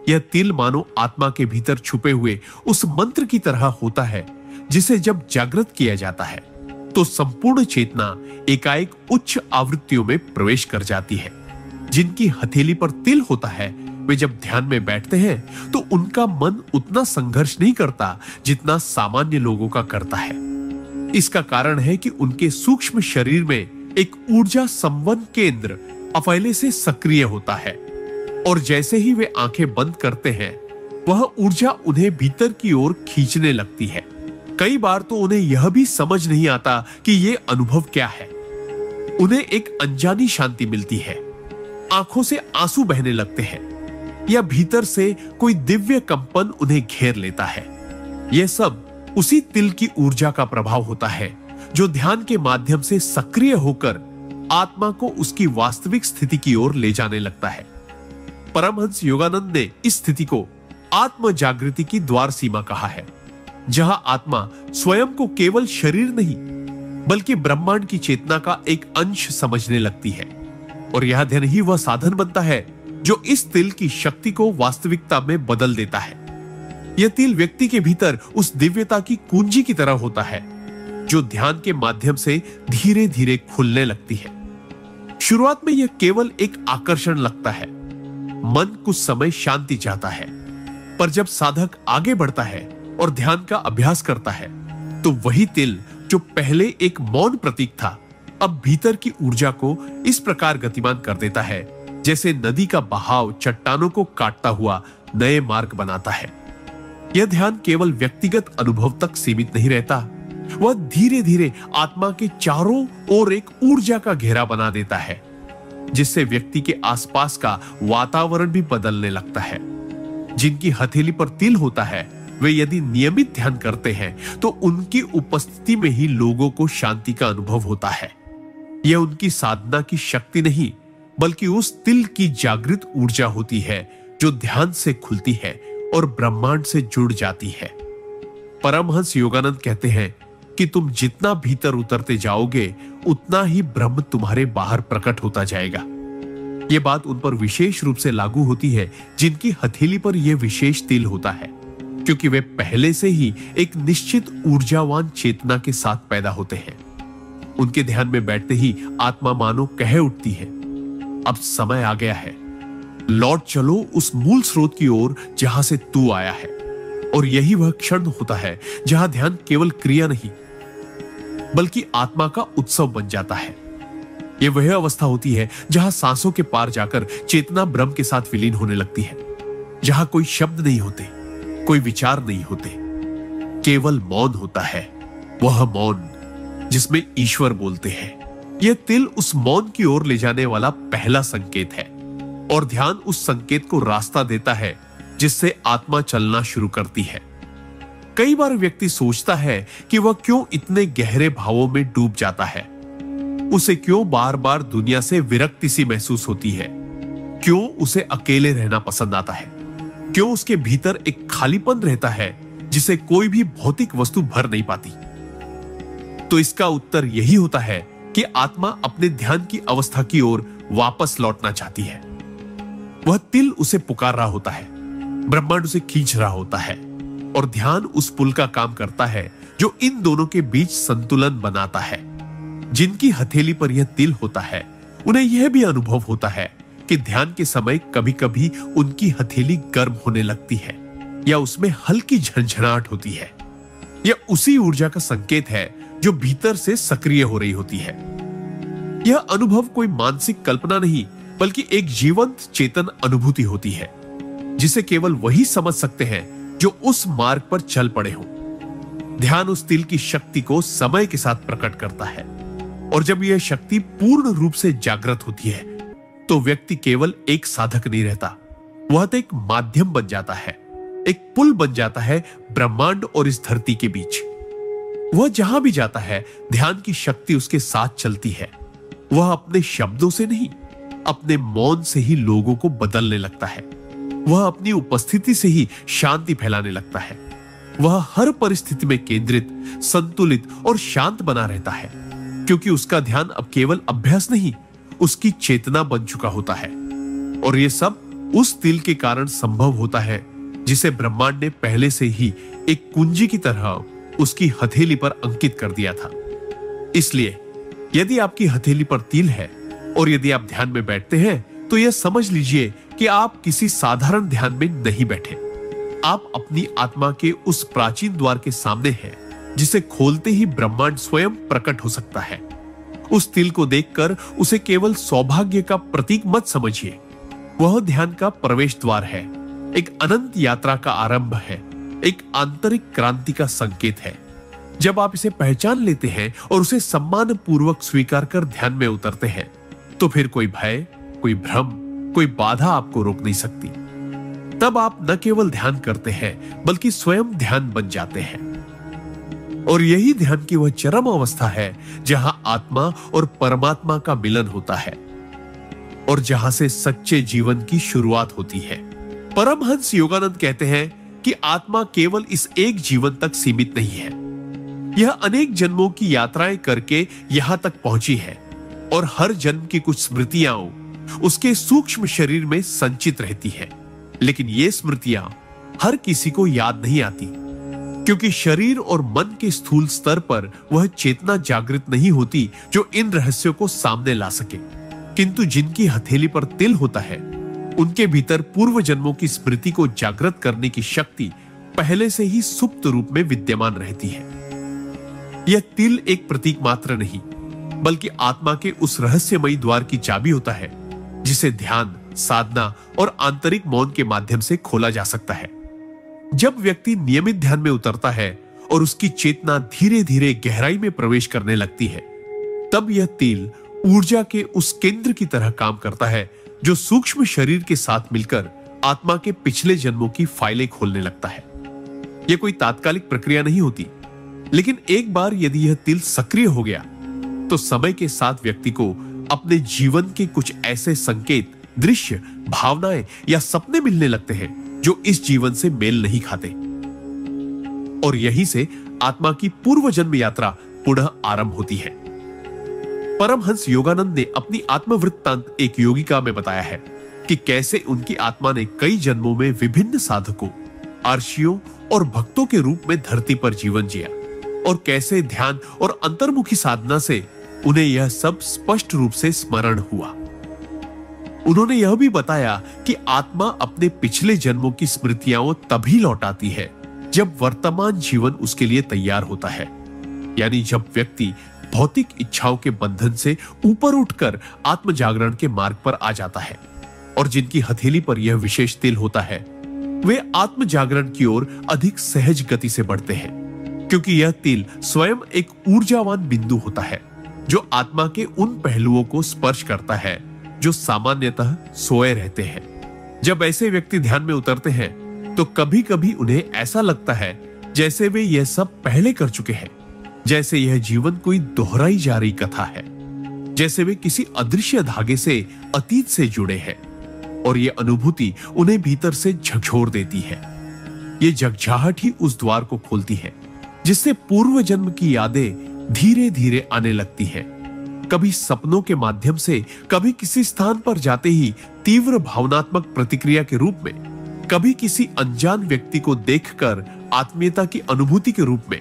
यह तिल मानो आत्मा के भीतर छुपे हुए उस मंत्र की तरह होता है जिसे जब जागृत किया जाता है तो संपूर्ण चेतना एकाएक उच्च आवृत्तियों में प्रवेश कर जाती है। जिनकी हथेली पर तिल होता है वे जब ध्यान में बैठते हैं तो उनका मन उतना संघर्ष नहीं करता जितना सामान्य लोगों का करता है। इसका कारण है कि उनके सूक्ष्म शरीर में एक ऊर्जा संवहन केंद्र पहले से सक्रिय होता है, और जैसे ही वे आंखें बंद करते हैं वह ऊर्जा उन्हें भीतर की ओर खींचने लगती है। कई बार तो उन्हें यह भी समझ नहीं आता कि ये अनुभव क्या है। उन्हें एक अनजानी शांति मिलती है, आंखों से आंसू बहने लगते हैं, या भीतर से कोई दिव्य कंपन उन्हें घेर लेता है। यह सब उसी तिल की ऊर्जा का प्रभाव होता है जो ध्यान के माध्यम से सक्रिय होकर आत्मा को उसकी वास्तविक स्थिति की ओर ले जाने लगता है। परमहंस योगानंद ने इस स्थिति को आत्म जागृति की द्वार सीमा कहा है, जहां आत्मा स्वयं को केवल शरीर नहीं बल्कि ब्रह्मांड की चेतना का एक अंश समझने लगती है, और यह ध्यान ही वह साधन बनता है जो इस तिल की शक्ति को वास्तविकता में बदल देता है। यह तिल व्यक्ति के भीतर उस दिव्यता की कुंजी की तरह होता है जो ध्यान के माध्यम से धीरे धीरे खुलने लगती है। शुरुआत में यह केवल एक आकर्षण लगता है, मन कुछ समय शांति चाहता है, पर जब साधक आगे बढ़ता है और ध्यान का अभ्यास करता है तो वही तिल जो पहले एक मौन प्रतीक था अब भीतर की ऊर्जा को इस प्रकार गतिमान कर देता है जैसे नदी का बहाव चट्टानों को काटता हुआ नए मार्ग बनाता है। यह ध्यान केवल व्यक्तिगत अनुभव तक सीमित नहीं रहता, वह धीरे धीरे आत्मा के चारों ओर एक ऊर्जा का घेरा बना देता है जिससे व्यक्ति के आसपास का वातावरण भी बदलने लगता है। जिनकी हथेली पर तिल होता है वे यदि नियमित ध्यान करते हैं तो उनकी उपस्थिति में ही लोगों को शांति का अनुभव होता है। यह उनकी साधना की शक्ति नहीं बल्कि उस तिल की जागृत ऊर्जा होती है जो ध्यान से खुलती है और ब्रह्मांड से जुड़ जाती है। परमहंस योगानंद कहते हैं कि तुम जितना भीतर उतरते जाओगे उतना ही ब्रह्म तुम्हारे बाहर प्रकट होता जाएगा। यह बात उन पर विशेष रूप से लागू होती है जिनकी हथेली पर यह विशेष तिल होता है, क्योंकि वे पहले से ही एक निश्चित ऊर्जावान चेतना के साथ पैदा होते हैं। उनके ध्यान में बैठते ही आत्मा मानो कह उठती है, अब समय आ गया है, लौट चलो उस मूल स्रोत की ओर जहां से तू आया है। और यही वह क्षण होता है जहां ध्यान केवल क्रिया नहीं बल्कि आत्मा का उत्सव बन जाता है। यह वह अवस्था होती है जहां सांसों के पार जाकर चेतना ब्रह्म के साथ विलीन होने लगती है, जहां कोई शब्द नहीं होते, कोई विचार नहीं होते, केवल मौन होता है, वह मौन जिसमें ईश्वर बोलते हैं। यह तिल उस मौन की ओर ले जाने वाला पहला संकेत है, और ध्यान उस संकेत को रास्ता देता है जिससे आत्मा चलना शुरू करती है। कई बार व्यक्ति सोचता है कि वह क्यों इतने गहरे भावों में डूब जाता है, उसे क्यों बार बार दुनिया से विरक्ति सी महसूस होती है, क्यों उसे अकेले रहना पसंद आता है, क्यों उसके भीतर एक खालीपन रहता है जिसे कोई भी भौतिक वस्तु भर नहीं पाती। तो इसका उत्तर यही होता है कि आत्मा अपने ध्यान की अवस्था की ओर वापस लौटना चाहती है। वह तिल उसे पुकार रहा होता है, ब्रह्मांड उसे खींच रहा होता है, और ध्यान उस पुल का काम करता है जो इन दोनों के बीच संतुलन बनाता है। जिनकी हथेली पर यह तिल होता है उन्हें यह भी अनुभव होता है कि ध्यान के समय कभी कभी उनकी हथेली गर्म होने लगती है या उसमें हल्की झंझनाहट होती है। यह उसी ऊर्जा का संकेत है जो भीतर से सक्रिय हो रही होती है। यह अनुभव कोई मानसिक कल्पना नहीं बल्कि एक जीवंत चेतन अनुभूति होती है जिसे केवल वही समझ सकते हैं जो उस मार्ग पर चल पड़े हों। ध्यान उस तिल की शक्ति को समय के साथ प्रकट करता है, और जब यह शक्ति पूर्ण रूप से जागृत होती है तो व्यक्ति केवल एक साधक नहीं रहता, वह तो एक माध्यम बन जाता है, एक पुल बन जाता है ब्रह्मांड और इस धरती के बीच। वह जहां भी जाता है ध्यान की शक्ति उसके साथ चलती है। वह अपने शब्दों से नहीं अपने मौन से ही लोगों को बदलने लगता है। वह अपनी उपस्थिति से ही शांति फैलाने लगता है। वह हर परिस्थिति में केंद्रित, संतुलित और शांत बना रहता है, क्योंकि उसका ध्यान अब केवल अभ्यास नहीं, उसकी चेतना बन चुका होता है। और यह सब उस तिल के कारण संभव होता है जिसे ब्रह्मांड ने पहले से ही एक कुंजी की तरह उसकी हथेली पर अंकित कर दिया था। इसलिए यदि आपकी हथेली पर तिल है और यदि आप ध्यान में बैठते हैं, तो यह समझ लीजिए कि आप किसी साधारण ध्यान में नहीं बैठे। आप अपनी आत्मा के उस प्राचीन द्वार के सामने हैं, जिसे खोलते ही ब्रह्मांड स्वयं प्रकट हो सकता है। उस तिल को देखकर उसे केवल सौभाग्य का प्रतीक मत समझिए। वह ध्यान का प्रवेश द्वार है, एक अनंत यात्रा का आरंभ है, एक आंतरिक क्रांति का संकेत है। जब आप इसे पहचान लेते हैं और उसे सम्मान पूर्वक स्वीकार कर ध्यान में उतरते हैं, तो फिर कोई भय, कोई भ्रम, कोई बाधा आपको रोक नहीं सकती। तब आप न केवल ध्यान करते हैं, बल्कि स्वयं ध्यान बन जाते हैं। और यही ध्यान की वह चरम अवस्था है जहां आत्मा और परमात्मा का मिलन होता है और जहां से सच्चे जीवन की शुरुआत होती है। परमहंस योगानंद कहते हैं कि आत्मा केवल इस एक जीवन तक सीमित नहीं है। यह अनेक जन्मों की यात्राएं करके यहां तक पहुंची है और हर जन्म की कुछ स्मृतियां उसके सूक्ष्म शरीर में संचित रहती है। लेकिन ये स्मृतियां हर किसी को याद नहीं आती, क्योंकि शरीर और मन के स्थूल स्तर पर वह चेतना जागृत नहीं होती जो इन रहस्यों को सामने ला सके। किंतु जिनकी हथेली पर तिल होता है, उनके भीतर पूर्व जन्मों की स्मृति को जागृत करने की शक्ति पहले से ही सुप्त रूप में विद्यमान रहती है। यह तिल एक प्रतीक मात्र नहीं, बल्कि आत्मा के उस रहस्यमयी द्वार की चाबी होता है, जिसे ध्यान, साधना और आंतरिक मौन के माध्यम से खोला जा सकता है। जब व्यक्ति नियमित ध्यान में उतरता है और उसकी चेतना धीरे धीरे गहराई में प्रवेश करने लगती है, तब यह तिल ऊर्जा के उस केंद्र की तरह काम करता है जो सूक्ष्म शरीर के साथ मिलकर आत्मा के पिछले जन्मों की फाइलें खोलने लगता है। यह कोई तात्कालिक प्रक्रिया नहीं होती, लेकिन एक बार यदि यह तिल सक्रिय हो गया, तो समय के साथ व्यक्ति को अपने जीवन के कुछ ऐसे संकेत, दृश्य, भावनाएं या सपने मिलने लगते हैं जो इस जीवन से मेल नहीं खाते। और यहीं से आत्मा की पूर्व जन्म यात्रा पुनः आरंभ होती है। परमहंस योगानंद ने अपनी आत्मवृत्तांत एक योगिका में बताया है कि कैसे उनकी आत्मा ने कई जन्मों में विभिन्न साधकों, आर्षियों और भक्तों के रूप में धरती पर जीवन जिया, और कैसे ध्यान और अंतर्मुखी साधना से उन्हें यह सब स्पष्ट रूप से स्मरण हुआ। उन्होंने यह भी बताया कि आत्मा अपने पिछले जन्मों की स्मृतियां तभी लौटाती है जब वर्तमान जीवन उसके लिए तैयार होता है, यानी जब व्यक्ति भौतिक इच्छाओं के बंधन से ऊपर उठकर आत्म जागरण के मार्ग पर आ जाता है। और जिनकी हथेली पर यह विशेष तिल होता है, वे आत्म जागरण की ओर अधिक सहज गति से बढ़ते हैं, क्योंकि यह तिल स्वयं एक ऊर्जावान बिंदु होता है जो आत्मा के उन पहलुओं को स्पर्श करता है जो सामान्यतः सोए रहते हैं। जब ऐसे व्यक्ति ध्यान में उतरते हैं, तो कभी कभी उन्हें ऐसा लगता है जैसे वे यह सब पहले कर चुके हैं, जैसे यह जीवन कोई दोहराई जा रही कथा है, जैसे वे किसी अदृश्य धागे से अतीत से जुड़े हैं। और यह अनुभूति उन्हें भीतर से झकझोर देती है। ये झकझाहट ही उस द्वार को खोलती है जिससे पूर्व जन्म की यादें धीरे धीरे आने लगती है, कभी सपनों के माध्यम से, कभी किसी स्थान पर जाते ही तीव्र भावनात्मक प्रतिक्रिया के रूप में, कभी किसी अनजान व्यक्ति को देखकर आत्मीयता की अनुभूति के रूप में,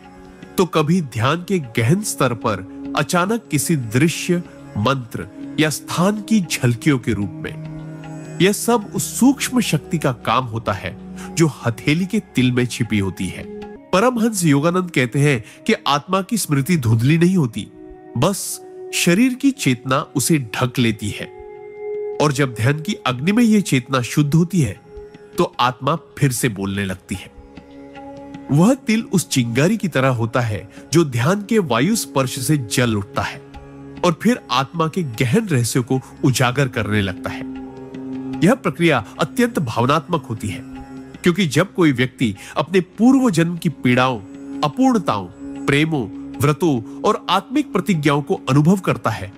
तो कभी ध्यान के गहन स्तर पर अचानक किसी दृश्य, मंत्र या स्थान की झलकियों के रूप में। यह सब उस सूक्ष्म शक्ति का काम होता है जो हथेली के तिल में छिपी होती है। परमहंस योगानंद कहते हैं कि आत्मा की स्मृति धुंधली नहीं होती, बस शरीर की चेतना उसे ढक लेती है। और जब ध्यान की अग्नि में यह चेतना शुद्ध होती है, तो आत्मा फिर से बोलने लगती है। वह तिल उस चिंगारी की तरह होता है जो ध्यान के वायु स्पर्श से जल उठता है और फिर आत्मा के गहन रहस्यों को उजागर करने लगता है। यह प्रक्रिया अत्यंत भावनात्मक होती है, क्योंकि जब कोई व्यक्ति अपने पूर्व जन्म की पीड़ाओं, अपूर्णताओं, प्रेमों, व्रतों और आत्मिक प्रतिज्ञाओं को अनुभव करता है,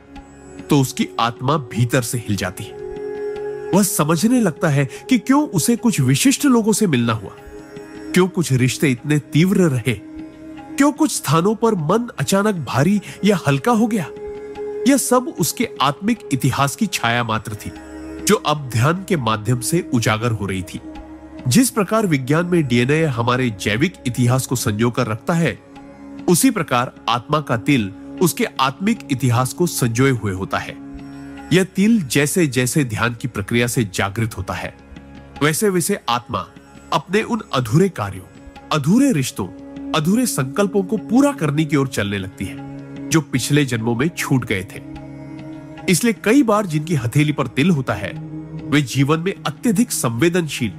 तो उसकी आत्मा भीतर से हिल जाती है। वह समझने लगता है कि क्यों उसे कुछ विशिष्ट लोगों से मिलना हुआ, क्यों कुछ रिश्ते इतने तीव्र रहे, क्यों कुछ स्थानों पर मन अचानक भारी या हल्का हो गया। यह सब उसके आत्मिक इतिहास की छाया मात्र थी, जो अब ध्यान के माध्यम से उजागर हो रही थी। जिस प्रकार विज्ञान में डीएनए हमारे जैविक इतिहास को संजो कर रखता है, उसी प्रकार आत्मा का तिल उसके आत्मिक इतिहास को संजोए हुए होता है। यह तिल जैसे जैसे ध्यान की प्रक्रिया से जागृत होता है, वैसे वैसे आत्मा अपने उन अधूरे कार्यों, अधूरे रिश्तों, अधूरे संकल्पों को पूरा करने की ओर चलने लगती है, जो पिछले जन्मों में छूट गए थे। इसलिए कई बार जिनकी हथेली पर तिल होता है, वे जीवन में अत्यधिक संवेदनशील,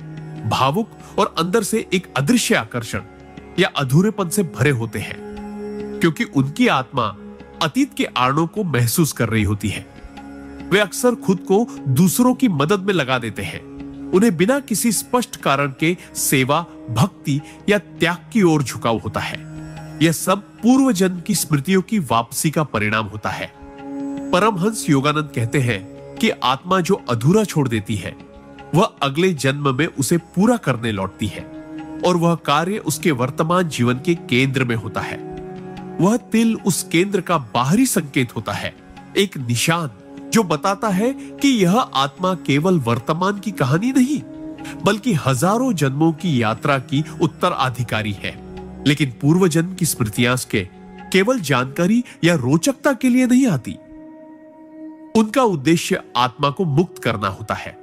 भावुक और अंदर से एक अदृश्य आकर्षण या अधूरेपन से भरे होते हैं, क्योंकि उनकी आत्मा अतीत के आड़ों को महसूस कर रही होती है। वे अक्सर खुद को दूसरों की मदद में लगा देते हैं। उन्हें बिना किसी स्पष्ट कारण के सेवा, भक्ति या त्याग की ओर झुकाव होता है। यह सब पूर्व जन्म की स्मृतियों की वापसी का परिणाम होता है। परमहंस योगानंद कहते हैं कि आत्मा जो अधूरा छोड़ देती है, वह अगले जन्म में उसे पूरा करने लौटती है, और वह कार्य उसके वर्तमान जीवन के केंद्र में होता है। वह तिल उस केंद्र का बाहरी संकेत होता है, एक निशान जो बताता है कि यह आत्मा केवल वर्तमान की कहानी नहीं, बल्कि हजारों जन्मों की यात्रा की उत्तराधिकारी है। लेकिन पूर्व जन्म की स्मृतियां के केवल जानकारी या रोचकता के लिए नहीं आती। उनका उद्देश्य आत्मा को मुक्त करना होता है।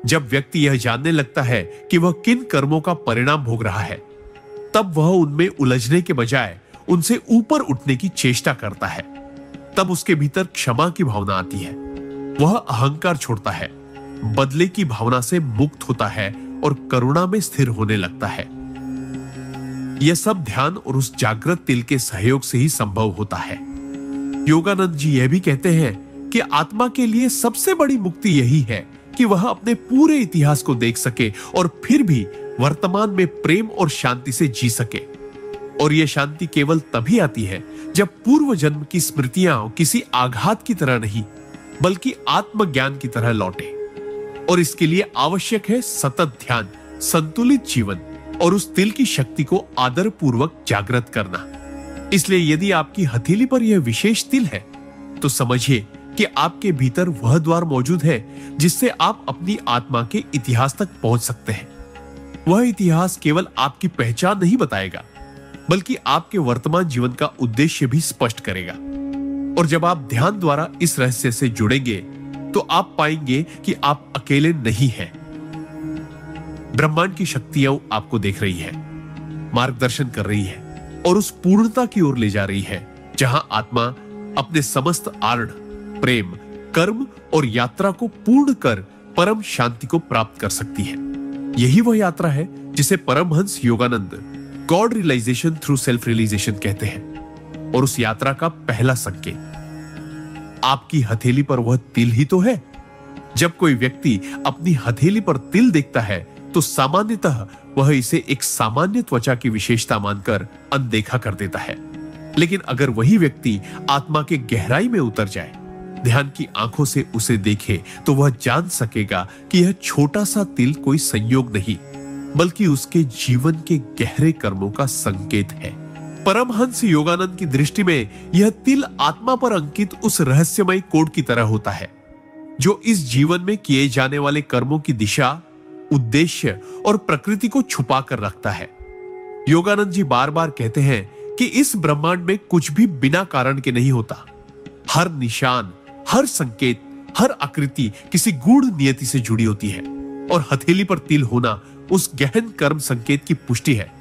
जब व्यक्ति यह जानने लगता है कि वह किन कर्मों का परिणाम भोग रहा है, तब वह उनमें उलझने के बजाय उनसे ऊपर उठने की चेष्टा करता है। तब उसके भीतर क्षमा की भावना आती है। वह अहंकार छोड़ता है, बदले की भावना से मुक्त होता है और करुणा में स्थिर होने लगता है। यह सब ध्यान और उस जागृत तिल के सहयोग से ही संभव होता है। योगानंद जी यह भी कहते हैं कि आत्मा के लिए सबसे बड़ी मुक्ति यही है कि वह अपने पूरे इतिहास को देख सके और फिर भी वर्तमान में प्रेम और शांति से जी सके। और यह शांति केवल तभी आती है जब पूर्व जन्म की स्मृतियां किसी आघात की तरह नहीं, बल्कि आत्मज्ञान की तरह लौटे। और इसके लिए आवश्यक है सतत ध्यान, संतुलित जीवन और उस तिल की शक्ति को आदर पूर्वक जागृत करना। इसलिए यदि आपकी हथेली पर यह विशेष तिल है, तो समझिए कि आपके भीतर वह द्वार मौजूद है जिससे आप अपनी आत्मा के इतिहास तक पहुंच सकते हैं। वह इतिहास केवल आपकी पहचान नहीं बताएगा, बल्कि आपके वर्तमान जीवन का उद्देश्य भी स्पष्ट करेगा। और जब आप ध्यान द्वारा इस रहस्य से जुड़ेंगे, तो आप पाएंगे कि आप अकेले नहीं हैं। ब्रह्मांड की शक्तियां आपको देख रही है, मार्गदर्शन कर रही है और उस पूर्णता की ओर ले जा रही है, जहां आत्मा अपने समस्त आर्ड, प्रेम, कर्म और यात्रा को पूर्ण कर परम शांति को प्राप्त कर सकती है। यही वह यात्रा है जिसे Paramahansa Yogananda God realization through self realization कहते हैं। और उस यात्रा का पहला संकेत आपकी हथेली पर वह तिल ही तो है। जब कोई व्यक्ति अपनी हथेली पर तिल देखता है, तो सामान्यतः वह इसे एक सामान्य त्वचा की विशेषता मानकर अनदेखा कर देता है। लेकिन अगर वही व्यक्ति आत्मा के गहराई में उतर जाए, ध्यान की आंखों से उसे देखे, तो वह जान सकेगा कि यह छोटा सा तिल कोई संयोग नहीं, बल्कि उसके जीवन के गहरे कर्मों का संकेत है। परमहंस योगानंद की दृष्टि में यह तिल आत्मा पर अंकित उस रहस्यमय कोड की तरह होता है, जो इस जीवन में किए जाने वाले कर्मों की दिशा, उद्देश्य और प्रकृति को छुपा कर रखता है। योगानंद जी बार बार कहते हैं कि इस ब्रह्मांड में कुछ भी बिना कारण के नहीं होता। हर निशान, हर संकेत, हर आकृति किसी गूढ़ नियति से जुड़ी होती है। और हथेली पर तिल होना उस गहन कर्म संकेत की पुष्टि है,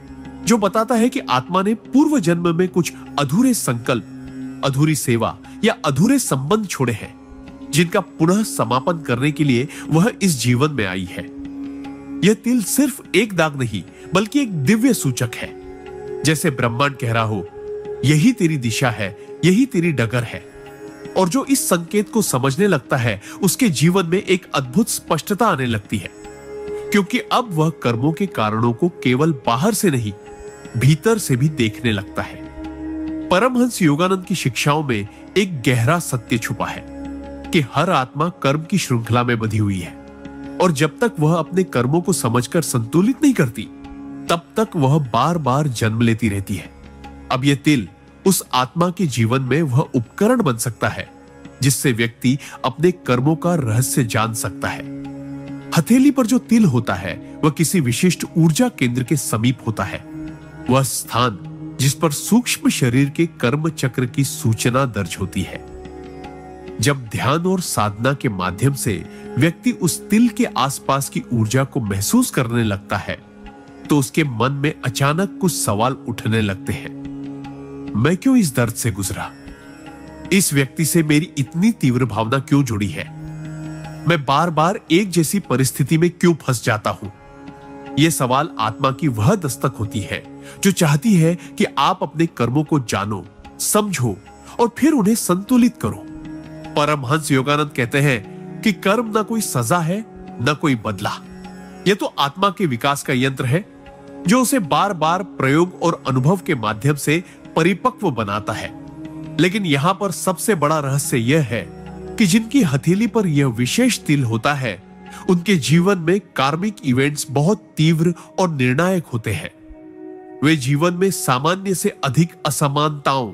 जो बताता है कि आत्मा ने पूर्व जन्म में कुछ अधूरे संकल्प, अधूरी सेवा या अधूरे संबंध छोड़े हैं, जिनका पुनः समापन करने के लिए वह इस जीवन में आई है। यह तिल सिर्फ एक दाग नहीं, बल्कि एक दिव्य सूचक है। जैसे ब्रह्मांड कह रहा हो, यही तेरी दिशा है, यही तेरी डगर है। और जो इस संकेत को समझने लगता है, उसके जीवन में एक अद्भुत स्पष्टता आने लगती है, क्योंकि अब वह कर्मों के कारणों को केवल बाहर से नहीं, भीतर से भी देखने लगता है। परमहंस योगानंद की शिक्षाओं में एक गहरा सत्य छुपा है। कि हर आत्मा कर्म की श्रृंखला में बंधी हुई है और जब तक वह अपने कर्मों को समझकर संतुलित नहीं करती तब तक वह बार बार जन्म लेती रहती है। अब यह तिल उस आत्मा के जीवन में वह उपकरण बन सकता है जिससे व्यक्ति अपने कर्मों का रहस्य जान सकता है। हथेली पर जो तिल होता है वह किसी विशिष्ट ऊर्जा केंद्र के समीप होता है, वह स्थान जिस पर सूक्ष्म शरीर के कर्म चक्र की सूचना दर्ज होती है। जब ध्यान और साधना के माध्यम से व्यक्ति उस तिल के आसपास की ऊर्जा को महसूस करने लगता है तो उसके मन में अचानक कुछ सवाल उठने लगते हैं। मैं क्यों इस दर्द से गुजरा? इस व्यक्ति से मेरी इतनी तीव्र भावना क्यों जुड़ी है? मैं बार बार एक जैसी परिस्थिति में क्यों फंस जाता हूं? यह सवाल आत्मा की वह दस्तक होती है जो चाहती है कि आप अपने कर्मों को जानो, समझो और फिर उन्हें संतुलित करो। परमहंस योगानंद कहते हैं कि कर्म न कोई सजा है न कोई बदला, यह तो आत्मा के विकास का यंत्र है जो उसे बार बार प्रयोग और अनुभव के माध्यम से परिपक्व बनाता है। लेकिन यहां पर सबसे बड़ा रहस्य यह है कि जिनकी हथेली पर यह विशेष तिल होता है उनके जीवन में कार्मिक इवेंट्स बहुत तीव्र और निर्णायक होते हैं। वे जीवन में सामान्य से अधिक असमानताओं,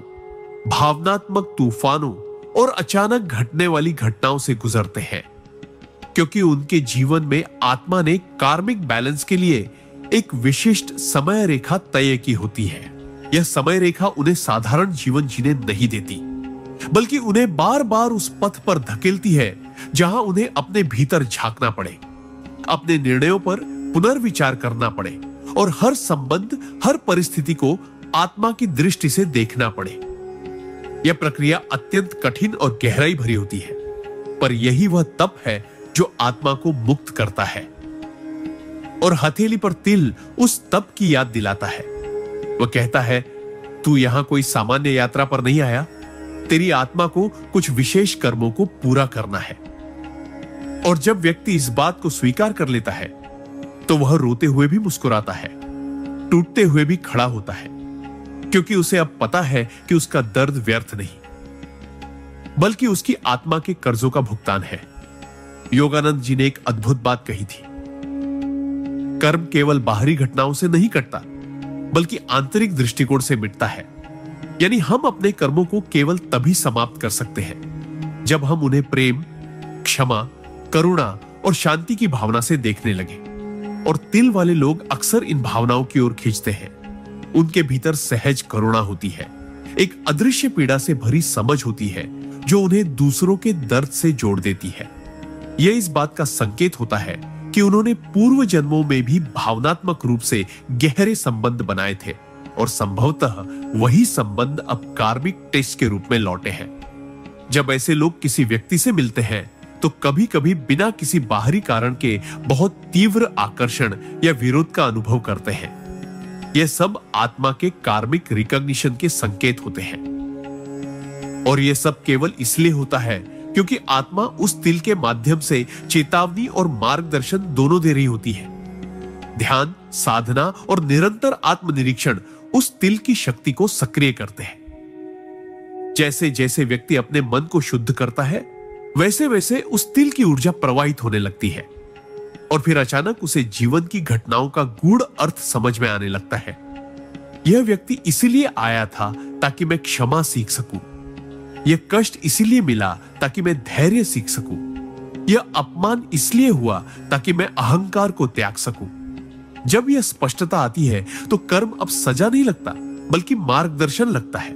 भावनात्मक तूफानों और अचानक घटने वाली घटनाओं से गुजरते हैं, क्योंकि उनके जीवन में आत्मा ने कार्मिक बैलेंस के लिए एक विशिष्ट समय रेखा तय की होती है। यह समय रेखा उन्हें साधारण जीवन जीने नहीं देती, बल्कि उन्हें बार बार उस पथ पर धकेलती है जहां उन्हें अपने भीतर झांकना पड़े, अपने निर्णयों पर पुनर्विचार करना पड़े और हर संबंध, हर परिस्थिति को आत्मा की दृष्टि से देखना पड़े। यह प्रक्रिया अत्यंत कठिन और गहराई भरी होती है, पर यही वह तप है जो आत्मा को मुक्त करता है। और हथेली पर तिल उस तप की याद दिलाता है। वह कहता है, तू यहां कोई सामान्य यात्रा पर नहीं आया, तेरी आत्मा को कुछ विशेष कर्मों को पूरा करना है। और जब व्यक्ति इस बात को स्वीकार कर लेता है तो वह रोते हुए भी मुस्कुराता है, टूटते हुए भी खड़ा होता है, क्योंकि उसे अब पता है कि उसका दर्द व्यर्थ नहीं बल्कि उसकी आत्मा के कर्जों का भुगतान है। योगानंद जी ने एक अद्भुत बात कही थी, कर्म केवल बाहरी घटनाओं से नहीं कटता बल्कि आंतरिक दृष्टिकोण से मिटता है। यानी हम अपने कर्मों को केवल तभी समाप्त कर सकते हैं जब हम उन्हें प्रेम, क्षमा, करुणा और शांति की भावना से देखने लगे। और तिल वाले लोग अक्सर इन भावनाओं की ओर खींचते हैं। उनके भीतर सहज करुणा होती है, एक अदृश्य पीड़ा से भरी समझ होती है जो उन्हें दूसरों के दर्द से जोड़ देती है। यह इस बात का संकेत होता है कि उन्होंने पूर्व जन्मों में भी भावनात्मक रूप से गहरे संबंध बनाए थे और संभवतः वही संबंध अब कार्मिक टेस्ट के रूप में लौटे हैं। जब ऐसे लोग किसी व्यक्ति से मिलते हैं तो कभी कभी बिना किसी बाहरी कारण के बहुत तीव्र आकर्षण या विरोध का अनुभव करते हैं। यह सब आत्मा के कार्मिक रिकॉग्निशन के संकेत होते हैं। और यह सब केवल इसलिए होता है क्योंकि आत्मा उस तिल के माध्यम से चेतावनी और मार्गदर्शन दोनों दे रही होती है। ध्यान, साधना और निरंतर आत्मनिरीक्षण उस तिल की शक्ति को सक्रिय करते हैं। जैसे जैसे व्यक्ति अपने मन को शुद्ध करता है वैसे वैसे उस तिल की ऊर्जा प्रवाहित होने लगती है और फिर अचानक उसे जीवन की घटनाओं का गूढ़ अर्थ समझ में आने लगता है। यह व्यक्ति इसीलिए आया था ताकि मैं क्षमा सीख सकूं, यह कष्ट इसीलिए मिला ताकि मैं धैर्य सीख सकूं, यह अपमान इसलिए हुआ ताकि मैं अहंकार को त्याग सकूं। जब यह स्पष्टता आती है तो कर्म अब सजा नहीं लगता बल्कि मार्गदर्शन लगता है।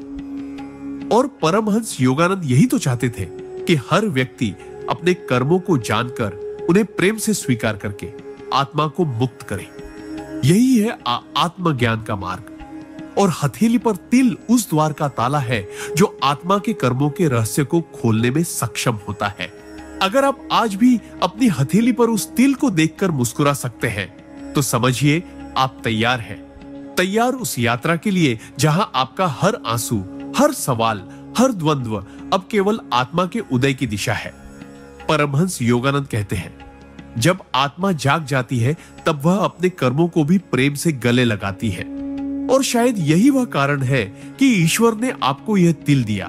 और परमहंस योगानंद यही तो चाहते थे कि हर व्यक्ति अपने कर्मों को जानकर उन्हें प्रेम से स्वीकार करके आत्मा को मुक्त करे। यही है आत्मज्ञान का मार्ग। और हथेली पर तिल उस द्वार का ताला है जो आत्मा के कर्मों के रहस्य को खोलने में सक्षम होता है। अगर आप आज भी अपनी हथेली पर उस तिल को देखकर मुस्कुरा सकते हैं तो समझिए आप तैयार हैं, तैयार उस यात्रा के लिए जहां आपका हर आंसू, हर सवाल, हर द्वंद्व अब केवल आत्मा के उदय की दिशा है। परमहंस योगानंद कहते हैं, जब आत्मा जाग जाती है तब वह अपने कर्मों को भी प्रेम से गले लगाती है। और शायद यही वह कारण है कि ईश्वर ने आपको यह तिल दिया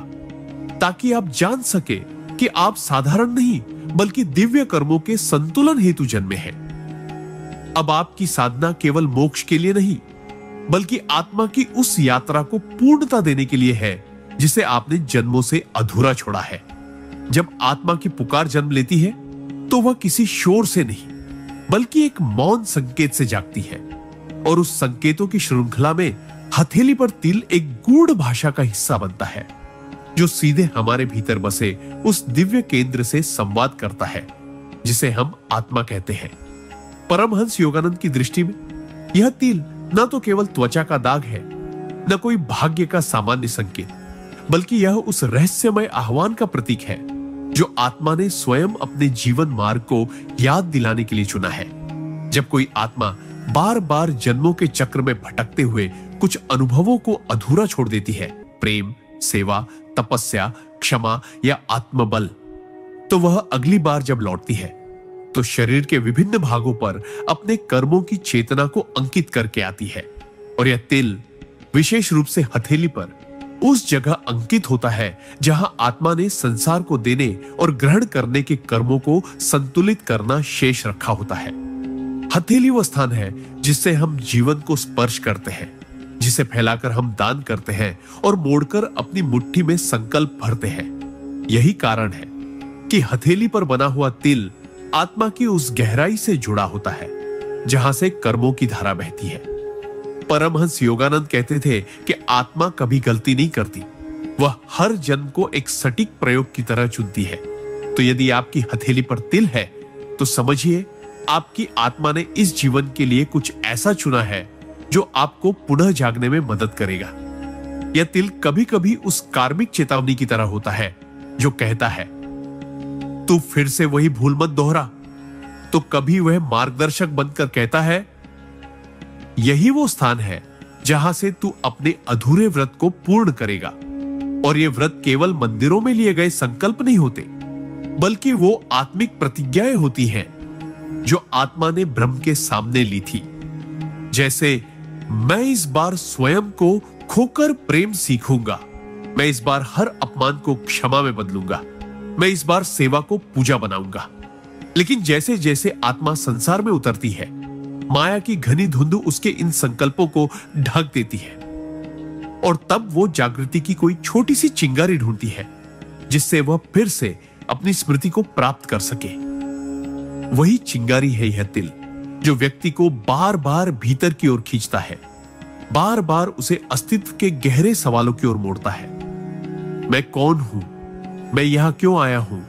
ताकि आप जान सके कि आप साधारण नहीं बल्कि दिव्य कर्मों के संतुलन हेतु जन्मे हैं। अब आपकी साधना केवल मोक्ष के लिए नहीं बल्कि आत्मा की उस यात्रा को पूर्णता देने के लिए है जिसे आपने जन्मों से अधूरा छोड़ा है। जब आत्मा की पुकार जन्म लेती है तो वह किसी शोर से नहीं बल्कि एक मौन संकेत से जागती है, और उस संकेतों की श्रृंखला में हथेली पर तिल एक गूढ़ भाषा का हिस्सा बनता है जो सीधे हमारे भीतर बसे उस दिव्य केंद्र से संवाद करता है जिसे हम आत्मा कहते हैं। परमहंस योगानंद की दृष्टि में यह तिल न तो केवल त्वचा का दाग है, न कोई भाग्य का सामान्य संकेत, बल्कि यह उस रहस्यमय आह्वान का प्रतीक है जो आत्मा ने स्वयं अपने जीवन मार्ग को याद दिलाने के लिए चुना है। जब कोई आत्मा बार बार जन्मों के चक्र में भटकते हुए कुछ अनुभवों को अधूरा छोड़ देती है, प्रेम, सेवा, तपस्या, क्षमा या आत्मबल, तो वह अगली बार जब लौटती है तो शरीर के विभिन्न भागों पर अपने कर्मों की चेतना को अंकित करके आती है, और यह तिल विशेष रूप से हथेली पर उस जगह अंकित होता है जहां आत्मा ने संसार को देने और ग्रहण करने के कर्मों को संतुलित करना शेष रखा होता है। हथेली वो स्थान है जिससे हम जीवन को स्पर्श करते हैं, जिसे फैलाकर हम दान करते हैं और मोड़कर अपनी मुट्ठी में संकल्प भरते हैं। यही कारण है कि हथेली पर बना हुआ तिल आत्मा की उस गहराई से जुड़ा होता है जहां से कर्मों की धारा बहती है। परमहंस योगानंद कहते थे कि आत्मा कभी गलती नहीं करती, वह हर जन्म को एक सटीक प्रयोग की तरह चुनती है। तो यदि आपकी हथेली पर तिल है तो समझिए आपकी आत्मा ने इस जीवन के लिए कुछ ऐसा चुना है जो आपको पुनः जागने में मदद करेगा। यह तिल कभी कभी उस कार्मिक चेतावनी की तरह होता है जो कहता है, तू फिर से वही भूल मत दोहरा। तो कभी वह मार्गदर्शक बनकर कहता है, यही वो स्थान है जहां से तू अपने अधूरे व्रत को पूर्ण करेगा। और ये व्रत केवल मंदिरों में लिए गए संकल्प नहीं होते, बल्कि वो आत्मिक प्रतिज्ञाएं होती हैं जो आत्मा ने ब्रह्म के सामने ली थी। जैसे, मैं इस बार स्वयं को खोकर प्रेम सीखूंगा, मैं इस बार हर अपमान को क्षमा में बदलूंगा, मैं इस बार सेवा को पूजा बनाऊंगा। लेकिन जैसे जैसे आत्मा संसार में उतरती है, माया की घनी धुंध उसके इन संकल्पों को ढक देती है, और तब वो जागृति की कोई छोटी सी चिंगारी ढूंढती है जिससे वह फिर से अपनी स्मृति को प्राप्त कर सके। वही चिंगारी है यह तिल जो व्यक्ति को बार बार भीतर की ओर खींचता है, बार बार उसे अस्तित्व के गहरे सवालों की ओर मोड़ता है। मैं कौन हूं? मैं यहां क्यों आया हूं?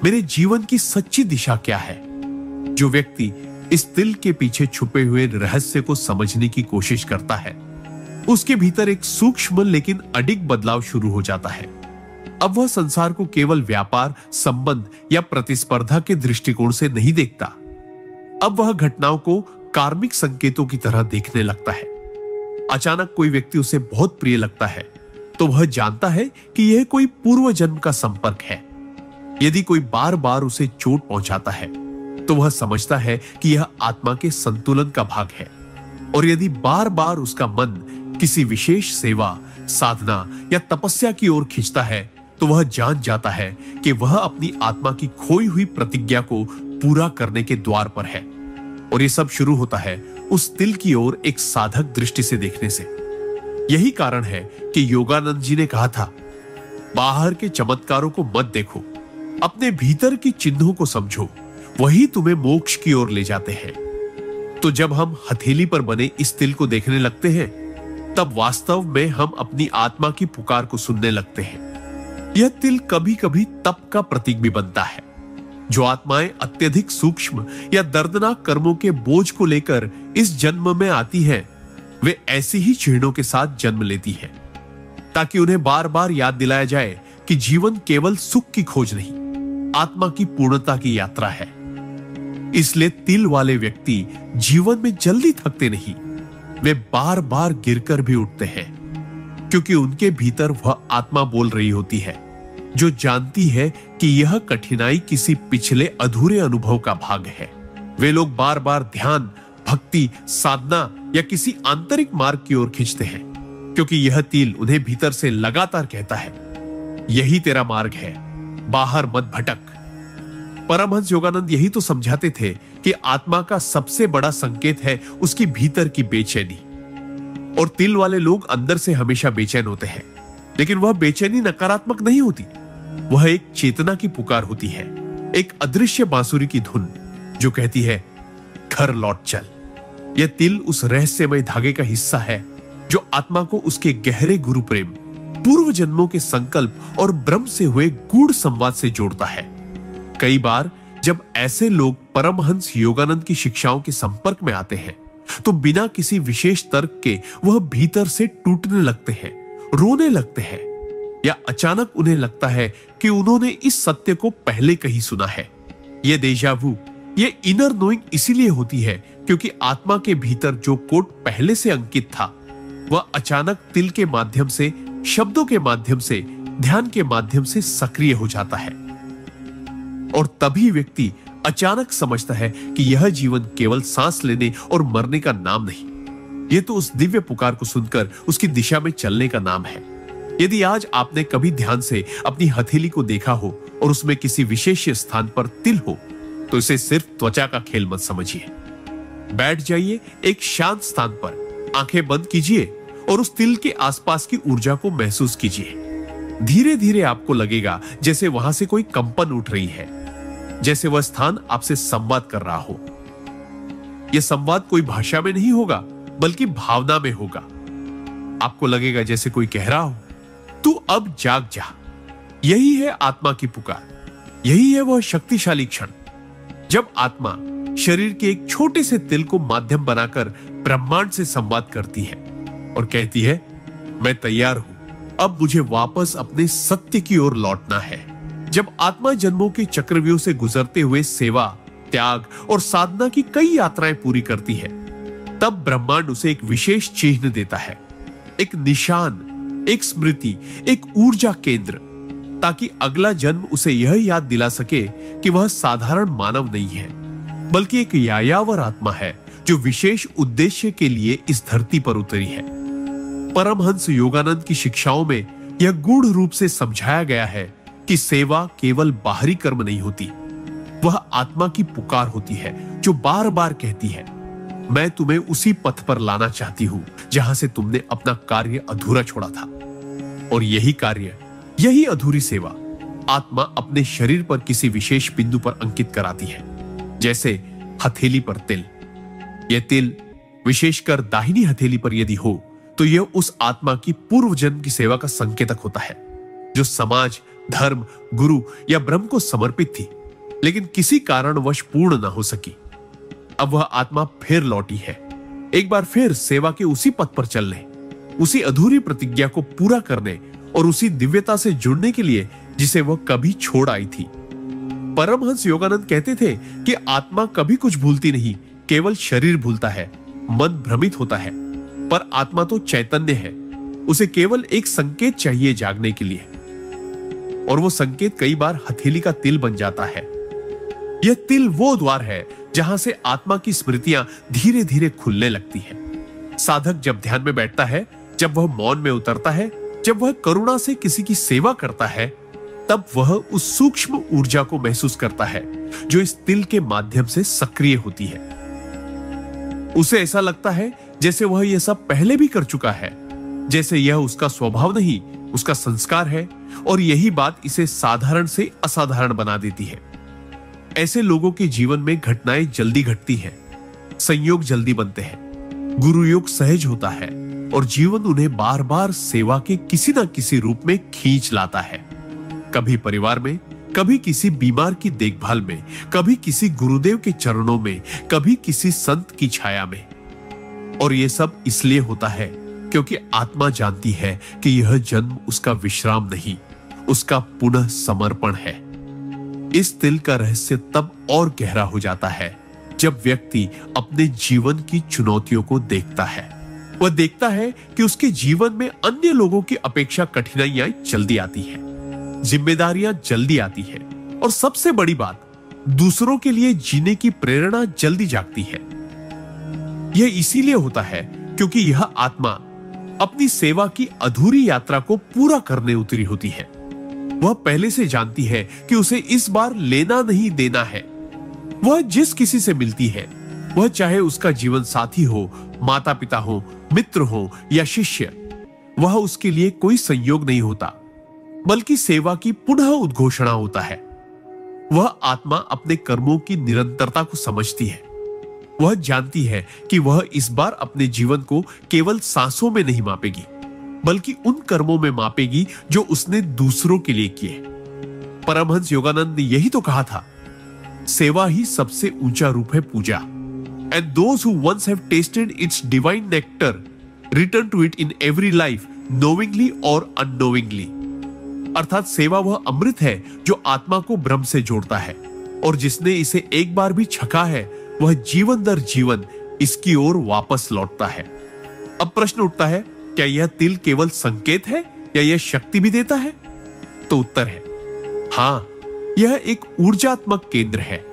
मेरे जीवन की सच्ची दिशा क्या है? जो व्यक्ति इस तिल के पीछे छुपे हुए रहस्य को समझने की कोशिश करता है, उसके भीतर एक सूक्ष्म लेकिन अडिग बदलाव शुरू हो जाता है। अब वह संसार को केवल व्यापार, संबंध या प्रतिस्पर्धा के दृष्टिकोण से नहीं देखता। अब वह घटनाओं को कार्मिक संकेतों की तरह देखने लगता है। अचानक कोई व्यक्ति उसे बहुत प्रिय लगता है तो वह जानता है कि यह कोई पूर्व जन्म का संपर्क है। यदि कोई बार बार उसे चोट पहुंचाता है तो वह समझता है कि यह आत्मा के संतुलन का भाग है। और यदि बार बार उसका मन किसी विशेष सेवा, साधना या तपस्या की ओर खींचता है तो वह जान जाता है कि वह अपनी आत्मा की खोई हुई प्रतिज्ञा को पूरा करने के द्वार पर है। और यह सब शुरू होता है उस तिल की ओर एक साधक दृष्टि से देखने से। यही कारण है कि योगानंद जी ने कहा था, बाहर के चमत्कारों को मत देखो, अपने भीतर की चिन्हों को समझो, वही तुम्हें मोक्ष की ओर ले जाते हैं। तो जब हम हथेली पर बने इस तिल को देखने लगते हैं, तब वास्तव में हम अपनी आत्मा की पुकार को सुनने लगते हैं। यह तिल कभी कभी तप का प्रतीक भी बनता है। जो आत्माएं अत्यधिक सूक्ष्म या दर्दनाक कर्मों के बोझ को लेकर इस जन्म में आती हैं, वे ऐसी ही चिन्हों के साथ जन्म लेती हैं, ताकि उन्हें बार बार याद दिलाया जाए कि जीवन केवल सुख की खोज नहीं, आत्मा की पूर्णता की यात्रा है। इसलिए तिल वाले व्यक्ति जीवन में जल्दी थकते नहीं, वे बार बार गिरकर भी उठते हैं, क्योंकि उनके भीतर वह आत्मा बोल रही होती है जो जानती है कि यह कठिनाई किसी पिछले अधूरे अनुभव का भाग है। वे लोग बार बार ध्यान, भक्ति, साधना या किसी आंतरिक मार्ग की ओर खींचते हैं, क्योंकि यह तिल उन्हें भीतर से लगातार कहता है, यही तेरा मार्ग है, बाहर मत भटक। परमहंस योगानंद यही तो समझाते थे कि आत्मा का सबसे बड़ा संकेत है उसकी भीतर की बेचैनी। और तिल वाले लोग अंदर से हमेशा बेचैन होते हैं, लेकिन वह बेचैनी नकारात्मक नहीं होती। वह एक चेतना की पुकार होती है, एक अदृश्य बांसुरी की धुन जो कहती है घर लौट चल। यह तिल उस रहस्यमय धागे का हिस्सा है जो आत्मा को उसके गहरे गुरु प्रेम, पूर्व जन्मों के संकल्प और ब्रह्म से हुए गूढ़ संवाद से जोड़ता है। कई बार जब ऐसे लोग परमहंस योगानंद की शिक्षाओं के संपर्क में आते हैं तो बिना किसी विशेष तर्क के वह भीतर से टूटने लगते हैं, रोने लगते हैं, या अचानक उन्हें लगता है कि उन्होंने इस सत्य को पहले कहीं सुना है। यह देजावू, यह इनर नोइंग इसीलिए होती है क्योंकि आत्मा के भीतर जो कोड पहले से अंकित था वह अचानक तिल के माध्यम से, शब्दों के माध्यम से, ध्यान के माध्यम से सक्रिय हो जाता है। और तभी व्यक्ति अचानक समझता है कि यह जीवन केवल सांस लेने और मरने का नाम नहीं, यह तो उस दिव्य पुकार को सुनकर उसकी दिशा में चलने का नाम है। यदि आज आपने कभी ध्यान से अपनी हथेली को देखा हो और उसमें किसी विशेष स्थान पर तिल हो तो इसे सिर्फ त्वचा का खेल मत समझिए। बैठ जाइए एक शांत स्थान पर, आंखें बंद कीजिए और उस तिल के आसपास की ऊर्जा को महसूस कीजिए। धीरे धीरे आपको लगेगा जैसे वहां से कोई कंपन उठ रही है, जैसे वह स्थान आपसे संवाद कर रहा हो। यह संवाद कोई भाषा में नहीं होगा बल्कि भावना में होगा। आपको लगेगा जैसे कोई कह रहा हो, तू अब जाग जा। यही है आत्मा की पुकार, यही है वह शक्तिशाली क्षण जब आत्मा शरीर के एक छोटे से तिल को माध्यम बनाकर ब्रह्मांड से संवाद करती है और कहती है, मैं तैयार हूं, अब मुझे वापस अपने सत्य की ओर लौटना है। जब आत्मा जन्मों के चक्रव्यूह से गुजरते हुए सेवा, त्याग और साधना की कई यात्राएं पूरी करती है, तब ब्रह्मांड उसे एक विशेष चिन्ह देता है, एक निशान, एक स्मृति, एक ऊर्जा केंद्र, ताकि अगला जन्म उसे यह याद दिला सके कि वह साधारण मानव नहीं है बल्कि एक यायावर आत्मा है जो विशेष उद्देश्य के लिए इस धरती पर उतरी है। परमहंस योगानंद की शिक्षाओं में यह गूढ़ रूप से समझाया गया है कि सेवा केवल बाहरी कर्म नहीं होती, वह आत्मा की पुकार होती है जो बार बार कहती है, मैं तुम्हें उसी पथ पर लाना चाहती हूं जहां से तुमने अपना कार्य अधूरा छोड़ा था। और यही कार्य, यही अधूरी सेवा आत्मा अपने शरीर पर किसी विशेष बिंदु पर अंकित कराती है, जैसे हथेली पर तिल। यह तिल विशेषकर दाहिनी हथेली पर यदि हो तो यह उस आत्मा की पूर्व जन्म की सेवा का संकेतक होता है जो समाज, धर्म, गुरु या ब्रह्म को समर्पित थी लेकिन किसी कारणवश पूर्ण ना हो सकी। अब वह आत्मा फिर लौटी है, एक बार फिर सेवा के उसी पथ पर चलने, उसी अधूरी प्रतिज्ञा को पूरा करने और उसी दिव्यता से जुड़ने के लिए जिसे वह कभी छोड़ आई थी। परमहंस योगानंद कहते थे कि आत्मा कभी कुछ भूलती नहीं, केवल शरीर भूलता है, मन भ्रमित होता है, पर आत्मा तो चैतन्य है, उसे केवल एक संकेत चाहिए जागने के लिए। और वो संकेत कई बार हथेली का तिल बन जाता है। यह तिल वो द्वार है जहां से आत्मा की स्मृतियां धीरे धीरे खुलने लगती हैं। साधक जब ध्यान में बैठता है, जब वह मौन में उतरता है, जब वह करुणा से किसी की सेवा करता है, तब वह उस सूक्ष्म ऊर्जा को महसूस करता है जो इस तिल के माध्यम से सक्रिय होती है। उसे ऐसा लगता है जैसे वह यह सब पहले भी कर चुका है, जैसे यह उसका स्वभाव नहीं, उसका संस्कार है, और यही बात इसे साधारण से असाधारण बना देती है। ऐसे लोगों के जीवन में घटनाएं जल्दी घटती हैं, संयोग जल्दी बनते हैं, गुरु योग सहज होता है और जीवन उन्हें बार बार सेवा के किसी न किसी रूप में खींच लाता है। कभी परिवार में, कभी किसी बीमार की देखभाल में, कभी किसी गुरुदेव के चरणों में, कभी किसी संत की छाया में। और यह सब इसलिए होता है क्योंकि आत्मा जानती है कि यह जन्म उसका विश्राम नहीं, उसका पुनः समर्पण है। इस तिल का रहस्य तब और गहरा हो जाता है जब व्यक्ति अपने जीवन की चुनौतियों को देखता है। वह देखता है कि उसके जीवन में अन्य लोगों की अपेक्षा कठिनाइयां जल्दी आती हैं, जिम्मेदारियां जल्दी आती हैं, और सबसे बड़ी बात, दूसरों के लिए जीने की प्रेरणा जल्दी जागती है। यह इसीलिए होता है क्योंकि यह आत्मा अपनी सेवा की अधूरी यात्रा को पूरा करने उतरी होती है। वह पहले से जानती है कि उसे इस बार लेना नहीं देना है। वह जिस किसी से मिलती है, वह चाहे उसका जीवन साथी हो, माता पिता हो, मित्र हो या शिष्य, वह उसके लिए कोई संयोग नहीं होता, बल्कि सेवा की पुनः उद्घोषणा होता है। वह आत्मा अपने कर्मों की निरंतरता को समझती है। वह जानती है कि वह इस बार अपने जीवन को केवल सांसों में नहीं मापेगी, बल्कि उन कर्मों में मापेगी जो उसने दूसरों के लिए किए। परमहंस योगानंद ने यही तो कहा था, सेवा ही सबसे ऊंचा रूप है पूजा। And those who once have tasted its divine nectar return to it in every life, knowingly और अननोविंगली। अर्थात सेवा वह अमृत है जो आत्मा को ब्रह्म से जोड़ता है, और जिसने इसे एक बार भी छका है, वह जीवन दर जीवन इसकी ओर वापस लौटता है। अब प्रश्न उठता है, क्या यह तिल केवल संकेत है या यह शक्ति भी देता है? तो उत्तर है हां, यह एक ऊर्जात्मक केंद्र है।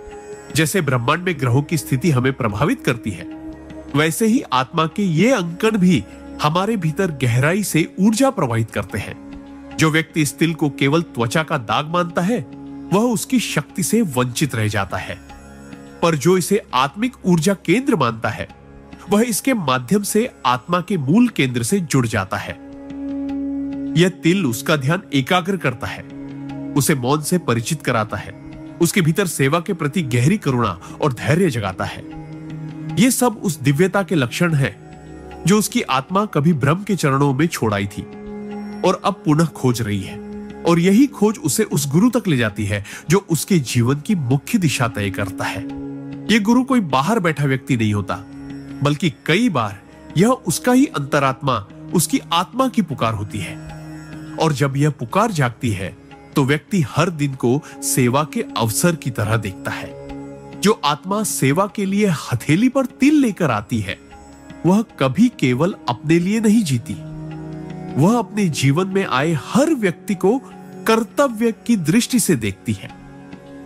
जैसे ब्रह्मांड में ग्रहों की स्थिति हमें प्रभावित करती है, वैसे ही आत्मा के ये अंकन भी हमारे भीतर गहराई से ऊर्जा प्रवाहित करते हैं। जो व्यक्ति इस तिल को केवल त्वचा का दाग मानता है, वह उसकी शक्ति से वंचित रह जाता है। पर जो इसे आत्मिक ऊर्जा केंद्र मानता है, वह इसके माध्यम से आत्मा के मूल केंद्र से जुड़ जाता है। यह तिल उसका ध्यान एकाग्र करता है, उसे मौन से परिचित कराता है, उसके भीतर सेवा के प्रति गहरी करुणा और धैर्य जगाता है। यह सब उस दिव्यता के लक्षण है जो उसकी आत्मा कभी ब्रह्म के चरणों में छोड़ आई थी और अब पुनः खोज रही है। और यही खोज उसे उस गुरु तक ले जाती है जो उसके जीवन की मुख्य दिशा तय करता है। यह गुरु कोई बाहर बैठा व्यक्ति नहीं होता, बल्कि कई बार यह उसका ही अंतरात्मा, उसकी आत्मा की पुकार होती है। और जब यह पुकार जागती है, तो व्यक्ति हर दिन को सेवा के अवसर की तरह देखता है। जो आत्मा सेवा के लिए हथेली पर तिल लेकर आती है, वह कभी केवल अपने लिए नहीं जीती। वह अपने जीवन में आए हर व्यक्ति को कर्तव्य की दृष्टि से देखती है,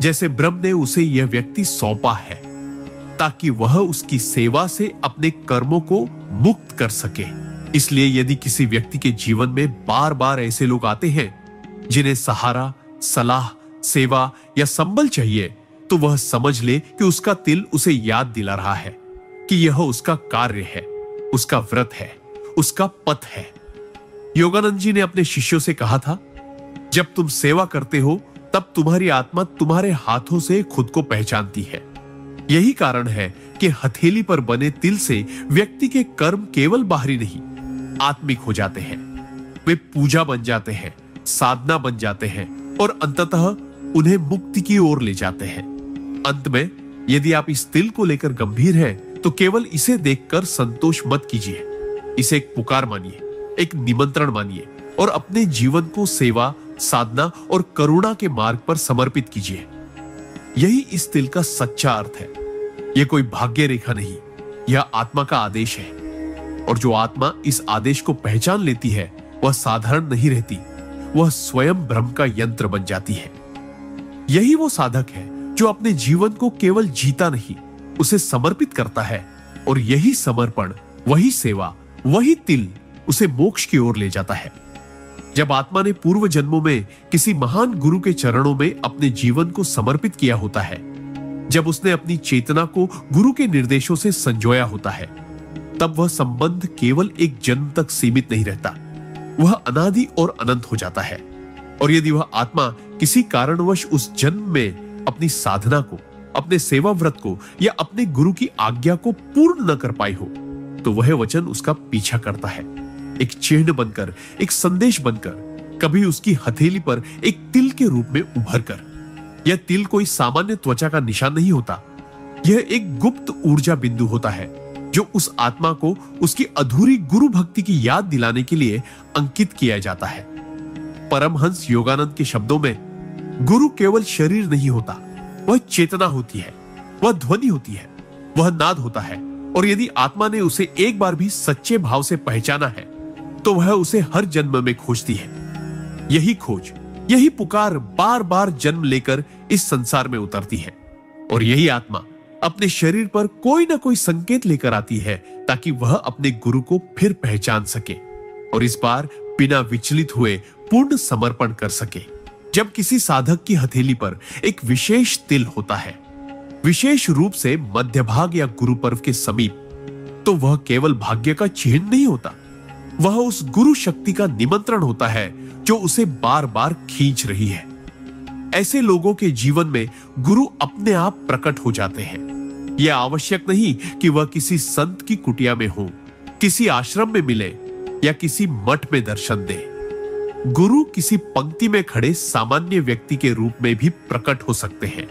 जैसे ब्रह्म ने उसे यह व्यक्ति सौंपा है, ताकि वह उसकी सेवा से अपने कर्मों को मुक्त कर सके। इसलिए यदि किसी व्यक्ति के जीवन में बार बार ऐसे लोग आते हैं जिन्हें सहारा, सलाह, सेवा या संबल चाहिए, तो वह समझ ले कि उसका तिल उसे याद दिला रहा है कि यह उसका कार्य है, उसका व्रत है, उसका पथ है। योगानंद जी ने अपने शिष्यों से कहा था, जब तुम सेवा करते हो, तब तुम्हारी आत्मा तुम्हारे हाथों से खुद को पहचानती है। यही कारण है कि हथेली पर बने तिल से व्यक्ति के कर्म केवल बाहरी नहीं, आत्मिक हो जाते हैं। वे पूजा बन जाते हैं, साधना बन जाते हैं और अंततः उन्हें मुक्ति की ओर ले जाते हैं। अंत में यदि आप इस तिल को लेकर गंभीर हैं, तो केवल इसे देखकर संतोष मत कीजिए। इसे एक पुकार मानिए, एक निमंत्रण मानिए और अपने जीवन को सेवा, साधना और करुणा के मार्ग पर समर्पित कीजिए। यही इस तिल का सच्चा अर्थ है। यह कोई भाग्य रेखा नहीं, यह आत्मा का आदेश है। और जो आत्मा इस आदेश को पहचान लेती है, वह साधारण नहीं रहती, वह स्वयं ब्रह्म का यंत्र बन जाती है। यही वो साधक है जो अपने जीवन को केवल जीता नहीं, उसे समर्पित करता है। और यही समर्पण, वही सेवा, वही तिल उसे मोक्ष की ओर ले जाता है। जब आत्मा ने पूर्व जन्मों में किसी महान गुरु के चरणों में अपने जीवन को समर्पित किया होता है, जब उसने अपनी चेतना को गुरु के निर्देशों से संजोया होता है, तब वह संबंध केवल एक जन्म तक सीमित नहीं रहता, वह अनादि और अनंत हो जाता है। और यदि वह आत्मा किसी कारणवश उस जन्म में अपनी साधना को, अपने सेवा व्रत को या अपने गुरु की आज्ञा को पूर्ण न कर पाई हो, तो वह वचन उसका पीछा करता है, एक चिन्ह बनकर, एक संदेश बनकर, कभी उसकी हथेली पर एक तिल के रूप में उभर कर। यह तिल कोई सामान्य त्वचा का निशान नहीं होता, यह एक गुप्त ऊर्जा बिंदु होता है जो उस आत्मा को उसकी अधूरी गुरु भक्ति की याद दिलाने के लिए अंकित किया जाता है। परमहंस योगानंद के शब्दों में, गुरु केवल शरीर नहीं होता, वह चेतना होती है, वह ध्वनि होती है, वह नाद होता है। और यदि आत्मा ने उसे एक बार भी सच्चे भाव से पहचाना है, तो वह उसे हर जन्म में खोजती है। यही खोज, यही पुकार बार बार जन्म लेकर इस संसार में उतरती है। और यही आत्मा अपने शरीर पर कोई ना कोई संकेत लेकर आती है, ताकि वह अपने गुरु को फिर पहचान सके और इस बार बिना विचलित हुए पूर्ण समर्पण कर सके। जब किसी साधक की हथेली पर एक विशेष तिल होता है, विशेष रूप से मध्य भाग या गुरु पर्व के समीप, तो वह केवल भाग्य का चिन्ह नहीं होता, वह उस गुरु शक्ति का निमंत्रण होता है जो उसे बार बार खींच रही है। ऐसे लोगों के जीवन में गुरु अपने आप प्रकट हो जाते हैं। यह आवश्यक नहीं कि वह किसी संत की कुटिया में हो, किसी आश्रम में मिले या किसी मठ में दर्शन दे। गुरु किसी पंक्ति में खड़े सामान्य व्यक्ति के रूप में भी प्रकट हो सकते हैं,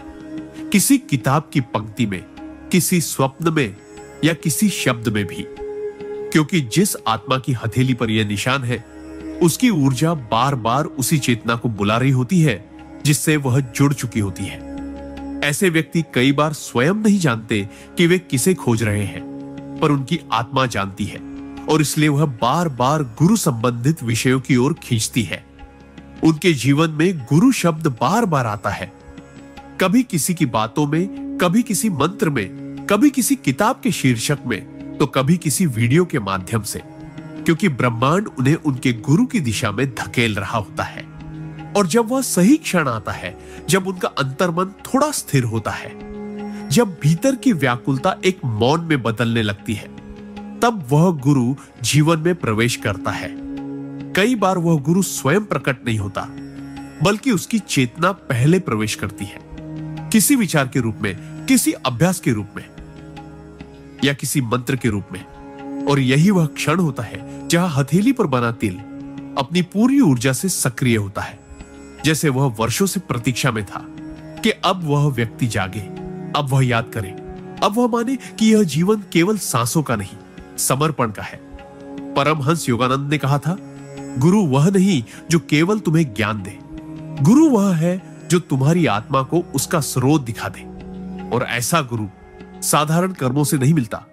किसी किताब की पंक्ति में, किसी स्वप्न में या किसी शब्द में भी, क्योंकि जिस आत्मा की हथेली पर यह निशान है, उसकी ऊर्जा बार बार उसी चेतना को बुला रही होती है जिससे वह जुड़ चुकी होती है। ऐसे व्यक्ति कई बार स्वयं नहीं जानते कि वे किसे खोज रहे हैं, पर उनकी आत्मा जानती है और इसलिए वह बार बार गुरु संबंधित विषयों की ओर खींचती है। उनके जीवन में गुरु शब्द बार बार आता है, कभी किसी की बातों में, कभी किसी मंत्र में, कभी किसी किताब के शीर्षक में, तो कभी किसी वीडियो के माध्यम से, क्योंकि ब्रह्मांड उन्हें उनके गुरु की दिशा में धकेल रहा होता है। और जब वह सही क्षण आता है, जब उनका अंतर्मन थोड़ा स्थिर होता है, जब भीतर की व्याकुलता एक मौन में बदलने लगती है, तब वह गुरु जीवन में प्रवेश करता है। कई बार वह गुरु स्वयं प्रकट नहीं होता, बल्कि उसकी चेतना पहले प्रवेश करती है, किसी विचार के रूप में, किसी अभ्यास के रूप में या किसी मंत्र के रूप में। और यही वह क्षण होता है जहां हथेली पर बना तिल अपनी पूरी ऊर्जा से सक्रिय होता है, जैसे वह वर्षों से प्रतीक्षा में था कि अब वह व्यक्ति जागे, अब वह याद करे, अब वह माने कि यह जीवन केवल सांसों का नहीं, समर्पण का है। परमहंस योगानंद ने कहा था, गुरु वह नहीं जो केवल तुम्हें ज्ञान दे, गुरु वह है जो तुम्हारी आत्मा को उसका स्रोत दिखा दे। और ऐसा गुरु साधारण कर्मों से नहीं मिलता,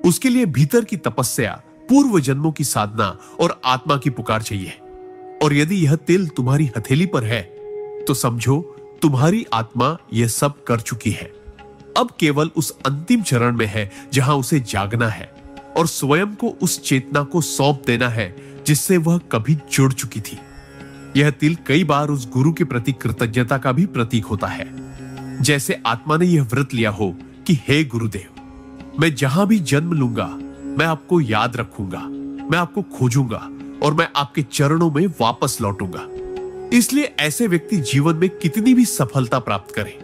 उसके लिए भीतर की तपस्या, पूर्व जन्मों की साधना और आत्मा की पुकार चाहिए। और यदि यह तिल तुम्हारी हथेली पर है, तो समझो तुम्हारी आत्मा यह सब कर चुकी है। अब केवल उस अंतिम चरण में है जहां उसे जागना है और स्वयं को उस चेतना को सौंप देना है जिससे वह कभी जुड़ चुकी थी। यह तिल कई बार उस गुरु के प्रति कृतज्ञता का भी प्रतीक होता है, जैसे आत्मा ने यह व्रत लिया हो कि हे गुरुदेव, मैं जहां भी जन्म लूंगा, मैं आपको याद रखूंगा, मैं आपको खोजूंगा और मैं आपके चरणों में वापस लौटूंगा। इसलिए ऐसे व्यक्ति जीवन में कितनी भी सफलता प्राप्त करें,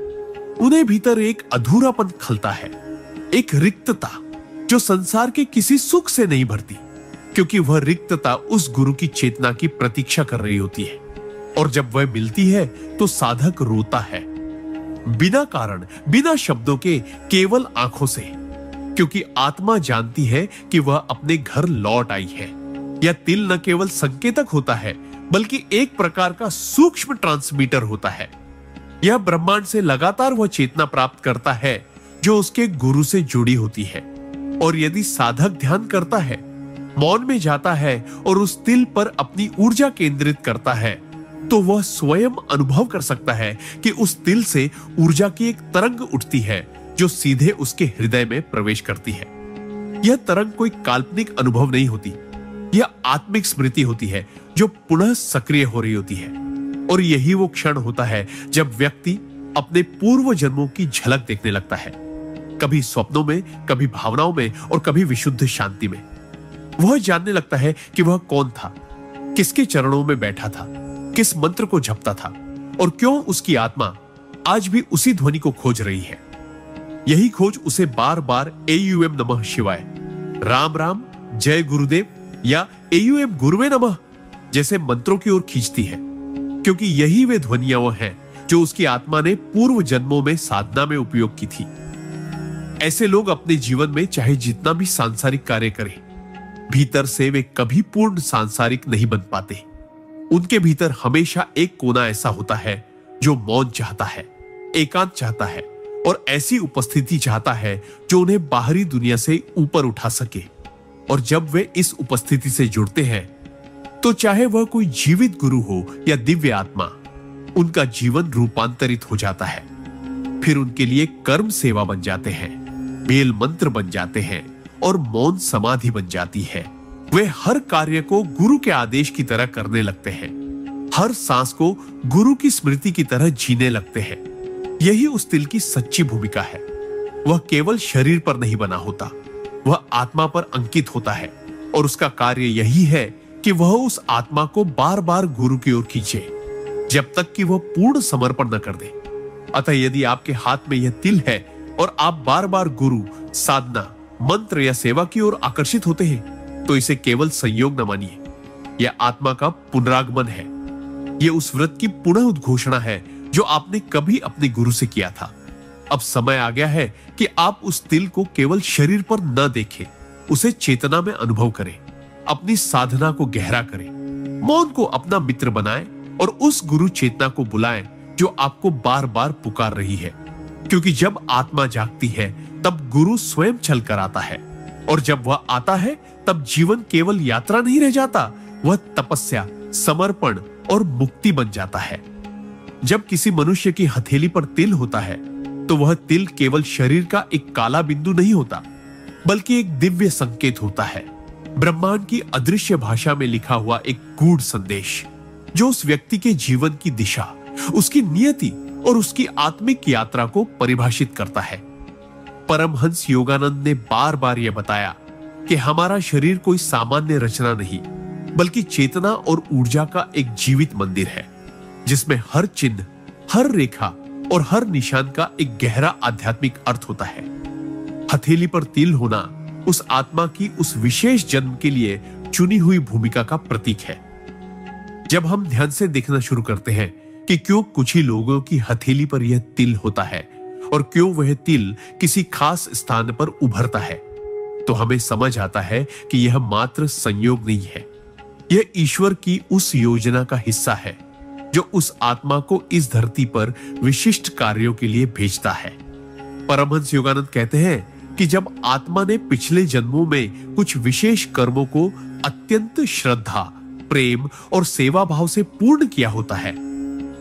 उन्हें भीतर एक अधूरापन खलता है, एक रिक्तता जो संसार के किसी सुख से नहीं भरती, क्योंकि वह रिक्तता उस गुरु की चेतना की प्रतीक्षा कर रही होती है। और जब वह मिलती है तो साधक रोता है, बिना कारण, बिना शब्दों के, केवल आंखों से, क्योंकि आत्मा जानती है कि वह अपने घर लौट आई है। यह तिल न केवल संकेतक होता है, बल्कि एक प्रकार का सूक्ष्म ट्रांसमीटर होता है। यह ब्रह्मांड से लगातार वह चेतना प्राप्त करता है जो उसके गुरु से जुड़ी होती है। और यदि साधक ध्यान करता है, मौन में जाता है और उस तिल पर अपनी ऊर्जा केंद्रित करता है, तो वह स्वयं अनुभव कर सकता है कि उस तिल से ऊर्जा की एक तरंग उठती है जो सीधे उसके हृदय में प्रवेश करती है। यह तरंग कोई काल्पनिक अनुभव नहीं होती, यह आत्मिक स्मृति होती है जो पुनः सक्रिय हो रही होती है। और यही वो क्षण होता है जब व्यक्ति अपने पूर्व जन्मों की झलक देखने लगता है, कभी स्वप्नों में, कभी भावनाओं में और कभी विशुद्ध शांति में। वह जानने लगता है कि वह कौन था, किसके चरणों में बैठा था, किस मंत्र को जपता था और क्यों उसकी आत्मा आज भी उसी ध्वनि को खोज रही है। यही खोज उसे बार बार एयूएम नमः शिवाय, राम राम, जय गुरुदेव या एयूएम गुरुवे नमः जैसे मंत्रों की ओर खींचती है, क्योंकि यही वे ध्वनियां वो हैं जो उसकी आत्मा ने पूर्व जन्मों में साधना में उपयोग की थी। ऐसे लोग अपने जीवन में चाहे जितना भी सांसारिक कार्य करें, भीतर से वे कभी पूर्ण सांसारिक नहीं बन पाते। उनके भीतर हमेशा एक कोना ऐसा होता है जो मौन चाहता है, एकांत चाहता है और ऐसी उपस्थिति चाहता है जो उन्हें बाहरी दुनिया से ऊपर उठा सके। और जब वे इस उपस्थिति से जुड़ते हैं, तो चाहे वह कोई जीवित गुरु हो या दिव्य आत्मा, उनका जीवन रूपांतरित हो जाता है। फिर उनके लिए कर्म सेवा बन जाते हैं, बेल मंत्र बन जाते हैं और मौन समाधि बन जाती है। वे हर कार्य को गुरु के आदेश की तरह करने लगते हैं, हर सांस को गुरु की स्मृति की तरह जीने लगते हैं। यही उस तिल की सच्ची भूमिका है। वह केवल शरीर पर नहीं बना होता, वह आत्मा पर अंकित होता है और उसका कार्य यही है कि वह उस आत्मा को बार बार गुरु की ओर खींचे जब तक कि वह पूर्ण समर्पण न कर दे। अतः यदि आपके हाथ में यह तिल है और आप बार बार गुरु, साधना, मंत्र या सेवा की ओर आकर्षित होते हैं, तो इसे केवल संयोग न मानिए। यह आत्मा का पुनरागमन है। यह उस व्रत की पुनः उद्घोषणा है जो आपने कभी अपने गुरु से किया था। अब समय आ गया है कि आप उस तिल को केवल शरीर पर न देखें, उसे चेतना में अनुभव करें, अपनी साधना को गहरा करें, मौन को अपना मित्र बनाएं और उस गुरु चेतना को बुलाएं जो आपको बार बार पुकार रही है। क्योंकि जब आत्मा जागती है तब गुरु स्वयं चल कर आता है, और जब वह आता है तब जीवन केवल यात्रा नहीं रह जाता, वह तपस्या, समर्पण और मुक्ति बन जाता है। जब किसी मनुष्य की हथेली पर तिल होता है तो वह तिल केवल शरीर का एक काला बिंदु नहीं होता, बल्कि एक दिव्य संकेत होता है, ब्रह्मांड की अदृश्य भाषा में लिखा हुआ एक गूढ़ संदेश जो उस व्यक्ति के जीवन की दिशा, उसकी नियति और उसकी आत्मिक यात्रा को परिभाषित करता है। परमहंस योगानंद ने बार बार यह बताया कि हमारा शरीर कोई सामान्य रचना नहीं, बल्कि चेतना और ऊर्जा का एक जीवित मंदिर है, जिसमें हर चिन्ह, हर रेखा और हर निशान का एक गहरा आध्यात्मिक अर्थ होता है। हथेली पर तिल होना उस आत्मा की उस विशेष जन्म के लिए चुनी हुई भूमिका का प्रतीक है। जब हम ध्यान से देखना शुरू करते हैं कि क्यों कुछ ही लोगों की हथेली पर यह तिल होता है और क्यों वह तिल किसी खास स्थान पर उभरता है, तो हमें समझ आता है कि यह मात्र संयोग नहीं है। यह ईश्वर की उस योजना का हिस्सा है जो उस आत्मा को इस धरती पर विशिष्ट कार्यों के लिए भेजता है। परमहंस योगानंद कहते हैं कि जब आत्मा ने पिछले जन्मों में कुछ विशेष कर्मों को अत्यंत श्रद्धा, प्रेम और सेवा भाव से पूर्ण किया होता है,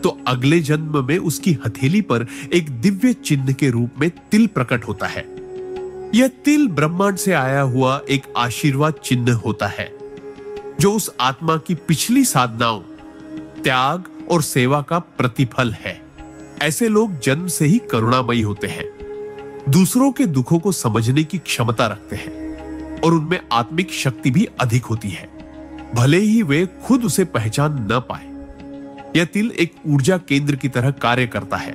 तो अगले जन्म में उसकी हथेली पर एक दिव्य चिन्ह के रूप में तिल प्रकट होता है। यह तिल ब्रह्मांड से आया हुआ एक आशीर्वाद चिन्ह होता है जो उस आत्मा की पिछली साधनाओं, त्याग और सेवा का प्रतिफल है। ऐसे लोग जन्म से ही करुणामयी होते हैं, दूसरों के दुखों को समझने की क्षमता रखते हैं और उनमें आत्मिक शक्ति भी अधिक होती है, भले ही वे खुद उसे पहचान न पाए। यह तिल एक ऊर्जा केंद्र की तरह कार्य करता है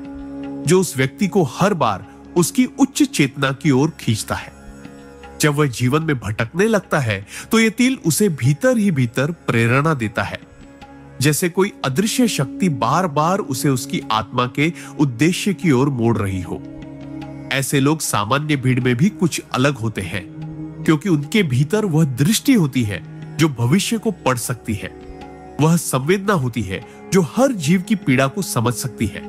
जो उस व्यक्ति को हर बार उसकी उच्च चेतना की ओर खींचता है। जब वह जीवन में भटकने लगता है तो यह तिल उसे भीतर ही भीतर प्रेरणा देता है, जैसे कोई अदृश्य शक्ति बार बार उसे उसकी आत्मा के उद्देश्य की ओर मोड़ रही हो। ऐसे लोग सामान्य भीड़ में भी कुछ अलग होते हैं, क्योंकि उनके भीतर वह दृष्टि होती है जो भविष्य को पढ़ सकती है, वह संवेदना होती है जो हर जीव की पीड़ा को समझ सकती है,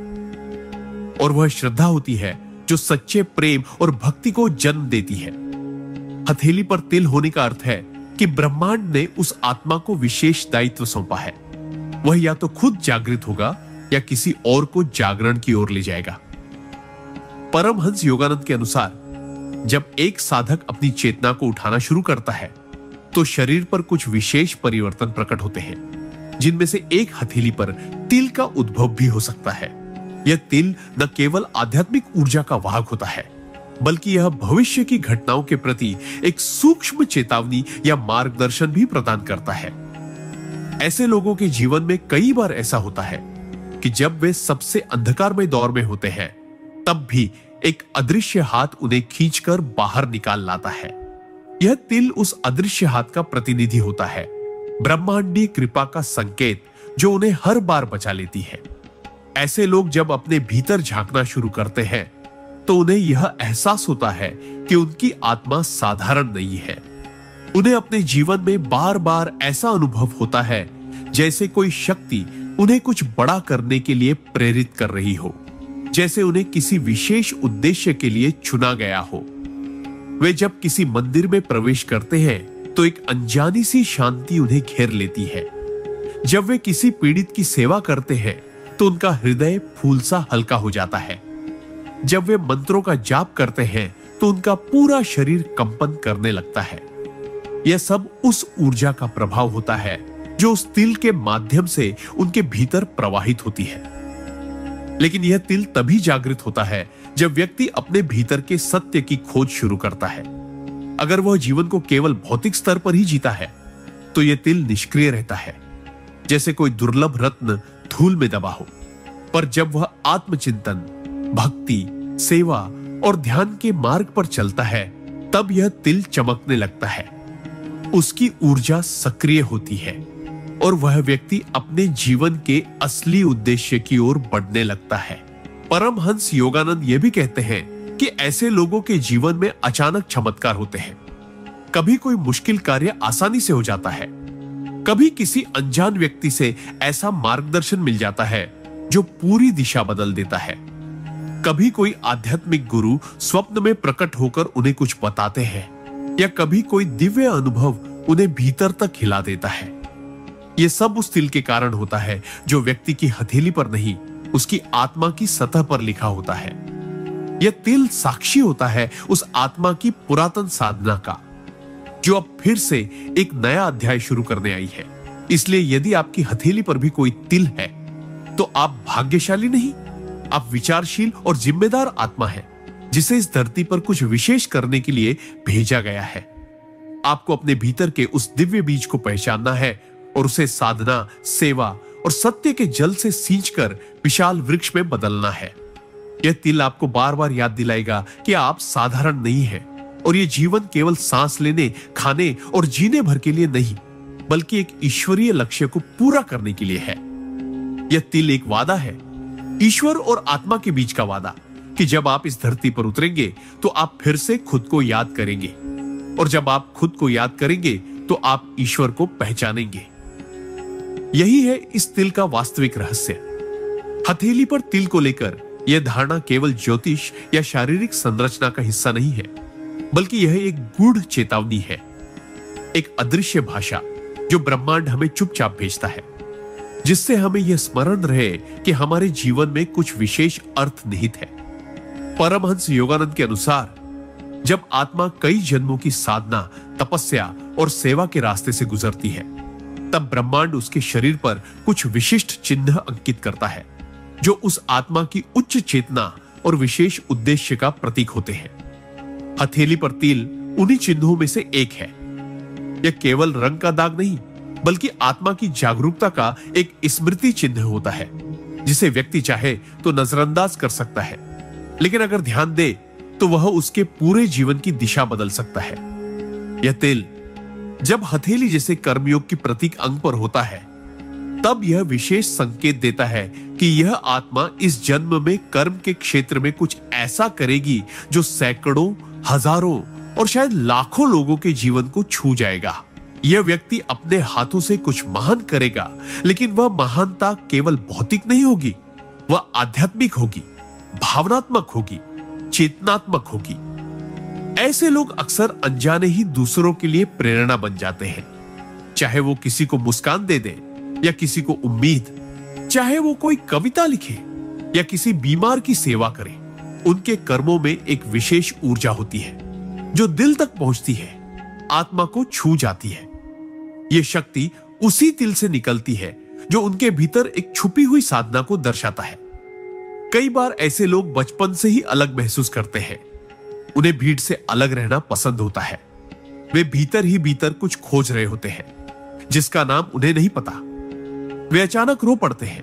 और वह श्रद्धा होती है जो सच्चे प्रेम और भक्ति को जन्म देती है। हथेली पर तिल होने का अर्थ है कि ब्रह्मांड ने उस आत्मा को विशेष दायित्व सौंपा है। वह या तो खुद जागृत होगा या किसी और को जागरण की ओर ले जाएगा। परमहंस योगानंद के अनुसार जब एक साधक अपनी चेतना को उठाना शुरू करता है तो शरीर पर कुछ विशेष परिवर्तन प्रकट होते हैं, जिनमें से एक हथेली पर तिल का उद्भव भी हो सकता है। यह तिल न केवल आध्यात्मिक ऊर्जा का वाहक होता है, बल्कि यह भविष्य की घटनाओं के प्रति एक सूक्ष्म चेतावनी या मार्गदर्शन भी प्रदान करता है। ऐसे लोगों के जीवन में कई बार ऐसा होता है कि जब वे सबसे अंधकारमय दौर में होते हैं, तब भी एक अदृश्य हाथ उन्हें खींचकर बाहर निकाल लाता है। यह तिल उस अदृश्य हाथ का प्रतिनिधि होता है, ब्रह्मांडीय कृपा का संकेत जो उन्हें हर बार बचा लेती है। ऐसे लोग जब अपने भीतर झांकना शुरू करते हैं तो उन्हें यह एहसास होता है कि उनकी आत्मा साधारण नहीं है। उन्हें अपने जीवन में बार बार ऐसा अनुभव होता है जैसे कोई शक्ति उन्हें कुछ बड़ा करने के लिए प्रेरित कर रही हो, जैसे उन्हें किसी विशेष उद्देश्य के लिए चुना गया हो। वे जब किसी मंदिर में प्रवेश करते हैं तो एक अनजानी सी शांति उन्हें घेर लेती है। जब वे किसी पीड़ित की सेवा करते हैं तो उनका हृदय फूल सा हल्का हो जाता है। जब वे मंत्रों का जाप करते हैं तो उनका पूरा शरीर कंपन करने लगता है। यह सब उस ऊर्जा का प्रभाव होता है जो उस तिल के माध्यम से उनके भीतर प्रवाहित होती है। लेकिन यह तिल तभी जागृत होता है जब व्यक्ति अपने भीतर के सत्य की खोज शुरू करता है। अगर वह जीवन को केवल भौतिक स्तर पर ही जीता है तो यह तिल निष्क्रिय रहता है, जैसे कोई दुर्लभ रत्न धूल में दबा हो। पर जब वह आत्मचिंतन, भक्ति, सेवा और ध्यान के मार्ग पर चलता है, तब यह तिल चमकने लगता है। उसकी ऊर्जा सक्रिय होती है और वह व्यक्ति अपने जीवन के असली उद्देश्य की ओर बढ़ने लगता है। परमहंस योगानंद यह भी कहते हैं कि ऐसे लोगों के जीवन में अचानक चमत्कार होते हैं। कभी कोई मुश्किल कार्य आसानी से हो जाता है, कभी किसी अनजान व्यक्ति से ऐसा मार्गदर्शन मिल जाता है जो पूरी दिशा बदल देता है। कभी कोई आध्यात्मिक गुरु स्वप्न में प्रकट होकर उन्हें कुछ बताते हैं, या कभी कोई दिव्य अनुभव उन्हें भीतर तक हिला देता है। यह सब उस तिल के कारण होता है जो व्यक्ति की हथेली पर नहीं, उसकी आत्मा की सतह पर लिखा होता है। यह तिल साक्षी होता है उस आत्मा की पुरातन साधना का, जो अब फिर से एक नया अध्याय शुरू करने आई है। इसलिए यदि आपकी हथेली पर भी कोई तिल है तो आप भाग्यशाली नहीं, आप विचारशील और जिम्मेदार आत्मा है, जिसे इस धरती पर कुछ विशेष करने के लिए भेजा गया है। आपको अपने भीतर के उस दिव्य बीज को पहचानना है और उसे साधना, सेवा और सत्य के जल से सींचकर विशाल वृक्ष में बदलना है। यह तिल आपको बार बार याद दिलाएगा कि आप साधारण नहीं हैं और यह जीवन केवल सांस लेने, खाने और जीने भर के लिए नहीं, बल्कि एक ईश्वरीय लक्ष्य को पूरा करने के लिए है। यह तिल एक वादा है, ईश्वर और आत्मा के बीच का वादा, कि जब आप इस धरती पर उतरेंगे तो आप फिर से खुद को याद करेंगे, और जब आप खुद को याद करेंगे तो आप ईश्वर को पहचानेंगे। यही है इस तिल का वास्तविक रहस्य। हथेली पर तिल को लेकर यह धारणा केवल ज्योतिष या शारीरिक संरचना का हिस्सा नहीं है, बल्कि यह एक गूढ़ चेतावनी है, एक अदृश्य भाषा जो ब्रह्मांड हमें चुपचाप भेजता है, जिससे हमें यह स्मरण रहे कि हमारे जीवन में कुछ विशेष अर्थ निहित है। परमहंस योगानंद के अनुसार जब आत्मा कई जन्मों की साधना, तपस्या और सेवा के रास्ते से गुजरती है, तब ब्रह्मांड उसके शरीर पर कुछ विशिष्ट चिन्ह अंकित करता है, जो उस आत्मा की उच्च चेतना और विशेष उद्देश्य का प्रतीक होते हैं। हथेली पर तिल उन्हीं चिन्हों में से एक है। यह केवल रंग का दाग नहीं, बल्कि आत्मा की जागरूकता का एक स्मृति चिन्ह होता है, जिसे व्यक्ति चाहे तो नजरअंदाज कर सकता है, लेकिन अगर ध्यान दे तो वह उसके पूरे जीवन की दिशा बदल सकता है। यह तिल जब हथेली जैसे कर्मयोग की प्रतीक अंग पर होता है, तब यह विशेष संकेत देता है कि यह आत्मा इस जन्म में कर्म के क्षेत्र में कुछ ऐसा करेगी जो सैकड़ों, हजारों और शायद लाखों लोगों के जीवन को छू जाएगा। यह व्यक्ति अपने हाथों से कुछ महान करेगा, लेकिन वह महानता केवल भौतिक नहीं होगी, वह आध्यात्मिक होगी, भावनात्मक होगी, चेतनात्मक होगी। ऐसे लोग अक्सर अनजाने ही दूसरों के लिए प्रेरणा बन जाते हैं, चाहे वो किसी को मुस्कान दे दे या किसी को उम्मीद, चाहे वो कोई कविता लिखे या किसी बीमार की सेवा करे। उनके कर्मों में एक विशेष ऊर्जा होती है जो दिल तक पहुंचती है, आत्मा को छू जाती है। यह शक्ति उसी तिल से निकलती है जो उनके भीतर एक छुपी हुई साधना को दर्शाता है। कई बार ऐसे लोग बचपन से ही अलग महसूस करते हैं, उन्हें भीड़ से अलग रहना पसंद होता है। वे भीतर ही भीतर कुछ खोज रहे होते हैं जिसका नाम उन्हें नहीं पता। वे अचानक रो पड़ते हैं,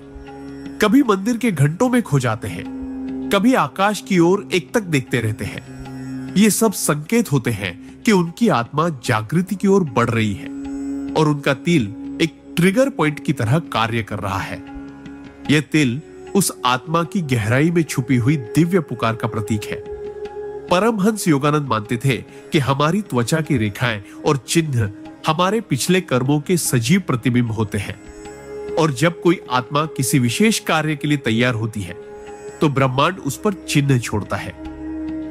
कभी मंदिर के घंटों में खो जाते हैं, कभी आकाश की ओर एकटक देखते रहते हैं। ये सब संकेत होते हैं कि उनकी आत्मा जागृति की ओर बढ़ रही है और उनका तिल एक ट्रिगर पॉइंट की तरह कार्य कर रहा है। यह तिल उस आत्मा की गहराई में छुपी हुई दिव्य पुकार का प्रतीक है। परमहंस योगानंद मानते थे कि हमारी त्वचा की रेखाएं और चिन्ह हमारे पिछले कर्मों के सजीव प्रतिबिंब होते हैं, और जब कोई आत्मा किसी विशेष कार्य के लिए तैयार होती है तो ब्रह्मांड उस पर चिन्ह छोड़ता है।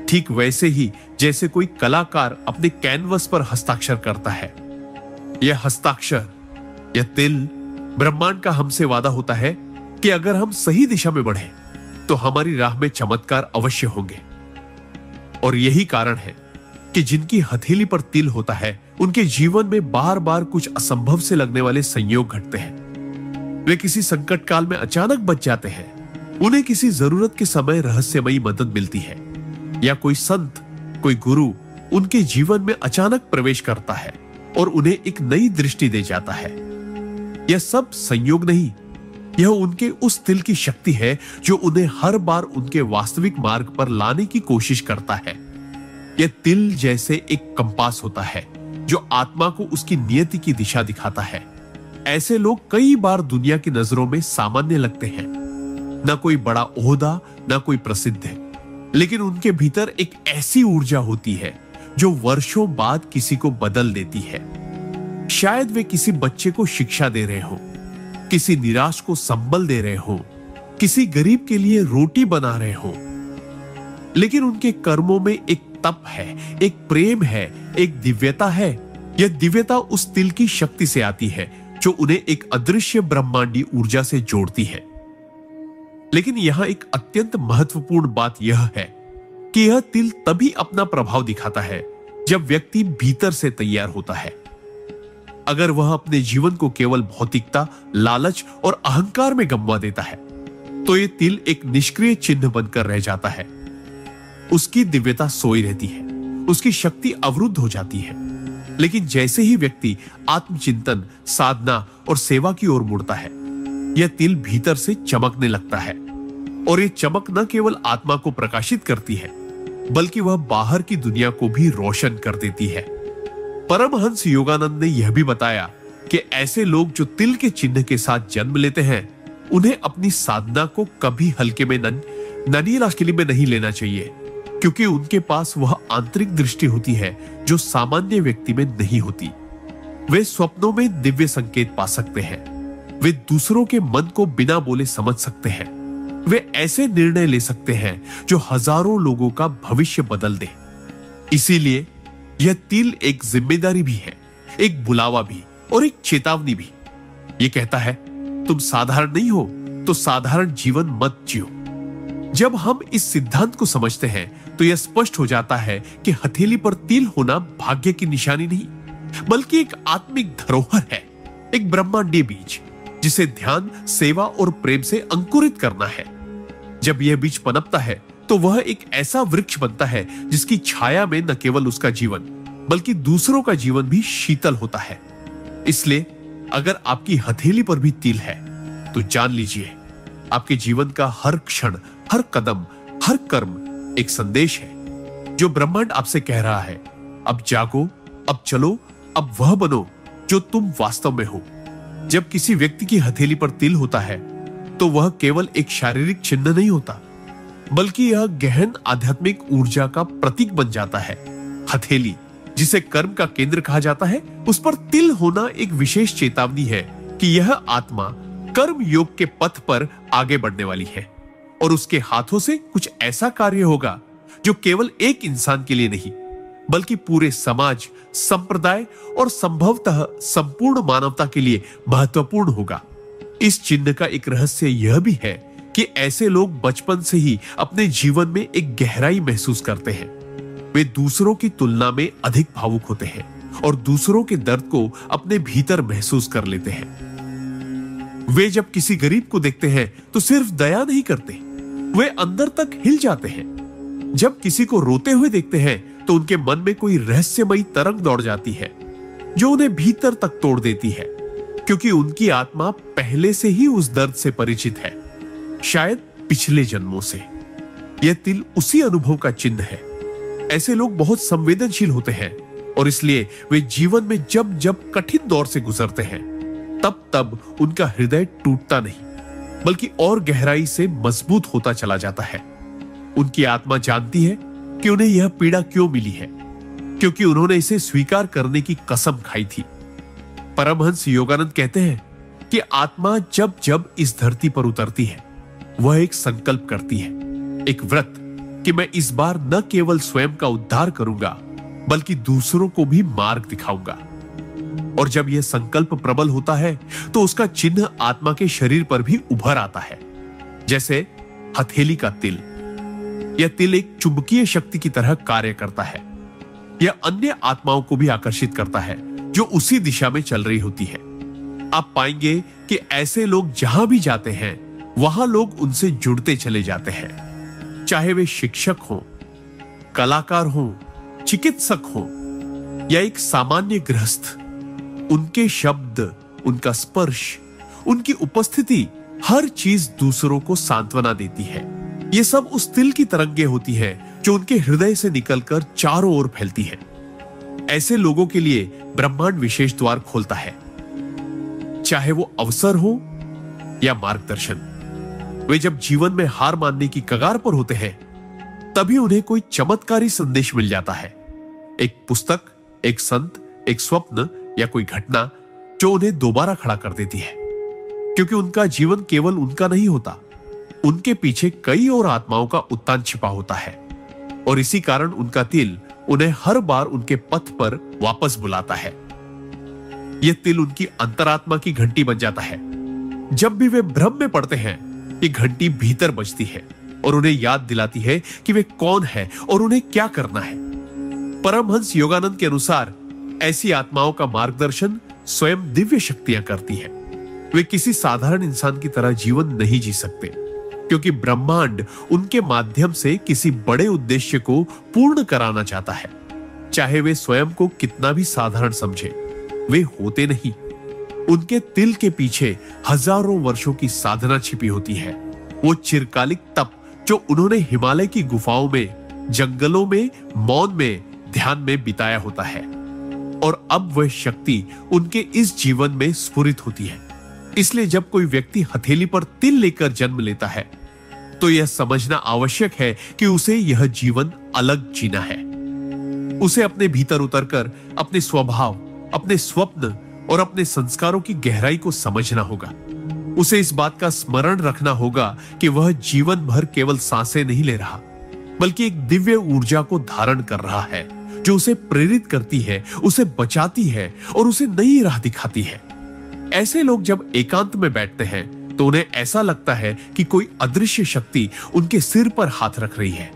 ठीक वैसे ही जैसे कोई कलाकार अपने कैनवस पर हस्ताक्षर करता है। यह हस्ताक्षर, यह तिल ब्रह्मांड का हमसे वादा होता है कि अगर हम सही दिशा में बढ़े तो हमारी राह में चमत्कार अवश्य होंगे। और यही कारण है कि जिनकी हथेली पर तिल होता है उनके जीवन में बार बार कुछ असंभव से लगने वाले संयोग घटते हैं। वे किसी संकट काल में अचानक बच जाते हैं। उन्हें किसी जरूरत के समय रहस्यमयी मदद मिलती है, या कोई संत, कोई गुरु उनके जीवन में अचानक प्रवेश करता है और उन्हें एक नई दृष्टि दे जाता है। यह सब संयोग नहीं, यह उनके उस दिल की शक्ति है जो उन्हें हर बार उनके वास्तविक मार्ग पर लाने की कोशिश करता है। यह दिल जैसे एक कंपास होता है जो आत्मा को उसकी नियति की दिशा दिखाता है। ऐसे लोग कई बार दुनिया की नजरों में सामान्य लगते हैं, ना कोई बड़ा ओहदा, ना कोई प्रसिद्ध है, लेकिन उनके भीतर एक ऐसी ऊर्जा होती है जो वर्षों बाद किसी को बदल देती है। शायद वे किसी बच्चे को शिक्षा दे रहे हो, किसी निराश को संबल दे रहे हो, किसी गरीब के लिए रोटी बना रहे हो, लेकिन उनके कर्मों में एक तप है, एक प्रेम है, एक दिव्यता है। यह दिव्यता उस दिल की शक्ति से आती है जो उन्हें एक अदृश्य ब्रह्मांडी ऊर्जा से जोड़ती है। लेकिन यहां एक अत्यंत महत्वपूर्ण बात यह है कि यह दिल तभी अपना प्रभाव दिखाता है जब व्यक्ति भीतर से तैयार होता है। अगर वह अपने जीवन को केवल भौतिकता, लालच और अहंकार में गंवा देता है, तो यह तिल एक निष्क्रिय चिन्ह बनकर रह जाता है। उसकी दिव्यता सोई रहती है, उसकी शक्ति अवरुद्ध हो जाती है। लेकिन जैसे ही व्यक्ति आत्मचिंतन, साधना और सेवा की ओर मुड़ता है, यह तिल भीतर से चमकने लगता है। और यह चमक न केवल आत्मा को प्रकाशित करती है, बल्कि वह बाहर की दुनिया को भी रोशन कर देती है। परमहंस योगानंद ने यह भी बताया कि ऐसे लोग जो तिल के चिन्ह के साथ जन्म लेते हैं, उन्हें अपनी साधना को कभी हल्के में नन्ही लाशकिली में नहीं लेना चाहिए, क्योंकि उनके पास वह आंतरिक दृष्टि होती है जो सामान्य व्यक्ति में नहीं होती। वे स्वप्नों में दिव्य संकेत पा सकते हैं, वे दूसरों के मन को बिना बोले समझ सकते हैं, वे ऐसे निर्णय ले सकते हैं जो हजारों लोगों का भविष्य बदल दे। इसीलिए यह तिल एक जिम्मेदारी भी है, एक बुलावा भी और एक चेतावनी भी। यह कहता है, तुम साधारण नहीं हो तो साधारण जीवन मत जियो। जब हम इस सिद्धांत को समझते हैं तो यह स्पष्ट हो जाता है कि हथेली पर तिल होना भाग्य की निशानी नहीं, बल्कि एक आत्मिक धरोहर है, एक ब्रह्मांडीय बीज जिसे ध्यान, सेवा और प्रेम से अंकुरित करना है। जब यह बीज पनपता है तो वह एक ऐसा वृक्ष बनता है जिसकी छाया में न केवल उसका जीवन बल्कि दूसरों का जीवन भी शीतल होता है। इसलिए अगर आपकी हथेली पर भी तिल है तो जान लीजिए, आपके जीवन का हर क्षण, हर कदम, हर कर्म एक संदेश है जो ब्रह्मांड आपसे कह रहा है, अब जागो, अब चलो, अब वह बनो जो तुम वास्तव में हो। जब किसी व्यक्ति की हथेली पर तिल होता है तो वह केवल एक शारीरिक चिन्ह नहीं होता, बल्कि यह गहन आध्यात्मिक ऊर्जा का प्रतीक बन जाता है। हथेली, जिसे कर्म का केंद्र कहा जाता है, उस पर तिल होना एक विशेष चेतावनी है कि यह आत्मा कर्म योग के पथ पर आगे बढ़ने वाली है और उसके हाथों से कुछ ऐसा कार्य होगा जो केवल एक इंसान के लिए नहीं, बल्कि पूरे समाज, संप्रदाय और संभवतः संपूर्ण मानवता के लिए महत्वपूर्ण होगा। इस चिन्ह का एक रहस्य यह भी है कि ऐसे लोग बचपन से ही अपने जीवन में एक गहराई महसूस करते हैं। वे दूसरों की तुलना में अधिक भावुक होते हैं और दूसरों के दर्द को अपने भीतर महसूस कर लेते हैं। वे जब किसी गरीब को देखते हैं तो सिर्फ दया नहीं करते, वे अंदर तक हिल जाते हैं। जब किसी को रोते हुए देखते हैं तो उनके मन में कोई रहस्यमयी तरंग दौड़ जाती है जो उन्हें भीतर तक तोड़ देती है, क्योंकि उनकी आत्मा पहले से ही उस दर्द से परिचित है, शायद पिछले जन्मों से। यह तिल उसी अनुभव का चिन्ह है। ऐसे लोग बहुत संवेदनशील होते हैं और इसलिए वे जीवन में जब जब कठिन दौर से गुजरते हैं तब तब उनका हृदय टूटता नहीं, बल्कि और गहराई से मजबूत होता चला जाता है। उनकी आत्मा जानती है कि उन्हें यह पीड़ा क्यों मिली है, क्योंकि उन्होंने इसे स्वीकार करने की कसम खाई थी। परमहंस योगानंद कहते हैं कि आत्मा जब जब इस धरती पर उतरती है, वह एक संकल्प करती है, एक व्रत, कि मैं इस बार न केवल स्वयं का उद्धार करूंगा बल्कि दूसरों को भी मार्ग दिखाऊंगा। और जब यह संकल्प प्रबल होता है तो उसका चिन्ह आत्मा के शरीर पर भी उभर आता है, जैसे हथेली का तिल। यह तिल एक चुंबकीय शक्ति की तरह कार्य करता है। यह अन्य आत्माओं को भी आकर्षित करता है जो उसी दिशा में चल रही होती है। आप पाएंगे कि ऐसे लोग जहां भी जाते हैं वहां लोग उनसे जुड़ते चले जाते हैं, चाहे वे शिक्षक हों, कलाकार हों, चिकित्सक हों या एक सामान्य गृहस्थ। उनके शब्द, उनका स्पर्श, उनकी उपस्थिति, हर चीज दूसरों को सांत्वना देती है। ये सब उस तिल की तरंगे होती हैं जो उनके हृदय से निकलकर चारों ओर फैलती है। ऐसे लोगों के लिए ब्रह्मांड विशेष द्वार खोलता है, चाहे वो अवसर हो या मार्गदर्शन। वे जब जीवन में हार मानने की कगार पर होते हैं तभी उन्हें कोई चमत्कारी संदेश मिल जाता है। एक पुस्तक, एक संत, एक स्वप्न या कोई घटना जो उन्हें दोबारा खड़ा कर देती है, क्योंकि उनका जीवन केवल उनका नहीं होता, उनके पीछे कई और आत्माओं का उत्थान छिपा होता है और इसी कारण उनका तिल उन्हें हर बार उनके पथ पर वापस बुलाता है। यह तिल उनकी अंतरात्मा की घंटी बन जाता है। जब भी वे भ्रम में पड़ते हैं, ये घंटी भीतर बजती है और उन्हें याद दिलाती है कि वे कौन है और उन्हें क्या करना है। परमहंस योगानंद के अनुसार ऐसी आत्माओं का मार्गदर्शन स्वयं दिव्य शक्तियां करती है। वे किसी साधारण इंसान की तरह जीवन नहीं जी सकते, क्योंकि ब्रह्मांड उनके माध्यम से किसी बड़े उद्देश्य को पूर्ण कराना चाहता है। चाहे वे स्वयं को कितना भी साधारण समझे, वे होते नहीं। उनके तिल के पीछे हजारों वर्षों की साधना छिपी होती है। वो चिरकालिक तप जो उन्होंने हिमालय की गुफाओं में, जंगलों में, मौन में, ध्यान में बिताया होता है, और अब वह शक्ति उनके इस जीवन में स्फुरित होती है। इसलिए जब कोई व्यक्ति हथेली पर तिल लेकर जन्म लेता है तो यह समझना आवश्यक है कि उसे यह जीवन अलग जीना है। उसे अपने भीतर उतरकर अपने स्वभाव, अपने स्वप्न और अपने संस्कारों की गहराई को समझना होगा। उसे इस बात का स्मरण रखना होगा कि वह जीवन भर केवल सांसें नहीं ले रहा, बल्कि एक दिव्य ऊर्जा को धारण कर रहा है जो उसे प्रेरित करती है, उसे बचाती है और उसे नई राह दिखाती है। ऐसे लोग जब एकांत में बैठते हैं तो उन्हें ऐसा लगता है कि कोई अदृश्य शक्ति उनके सिर पर हाथ रख रही है।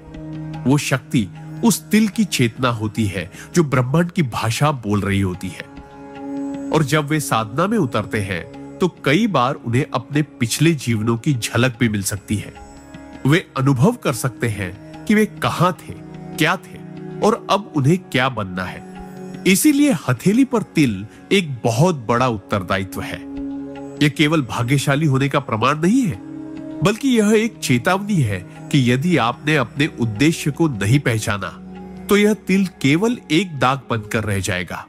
वो शक्ति उस तिल की चेतना होती है जो ब्रह्मांड की भाषा बोल रही होती है। और जब वे साधना में उतरते हैं तो कई बार उन्हें अपने पिछले जीवनों की झलक भी मिल सकती है। वे अनुभव कर सकते हैं कि वे कहां थे, क्या थे और अब उन्हें क्या बनना है। इसीलिए हथेली पर तिल एक बहुत बड़ा उत्तरदायित्व है। यह केवल भाग्यशाली होने का प्रमाण नहीं है, बल्कि यह एक चेतावनी है कि यदि आपने अपने उद्देश्य को नहीं पहचाना तो यह तिल केवल एक दाग बनकर रह जाएगा।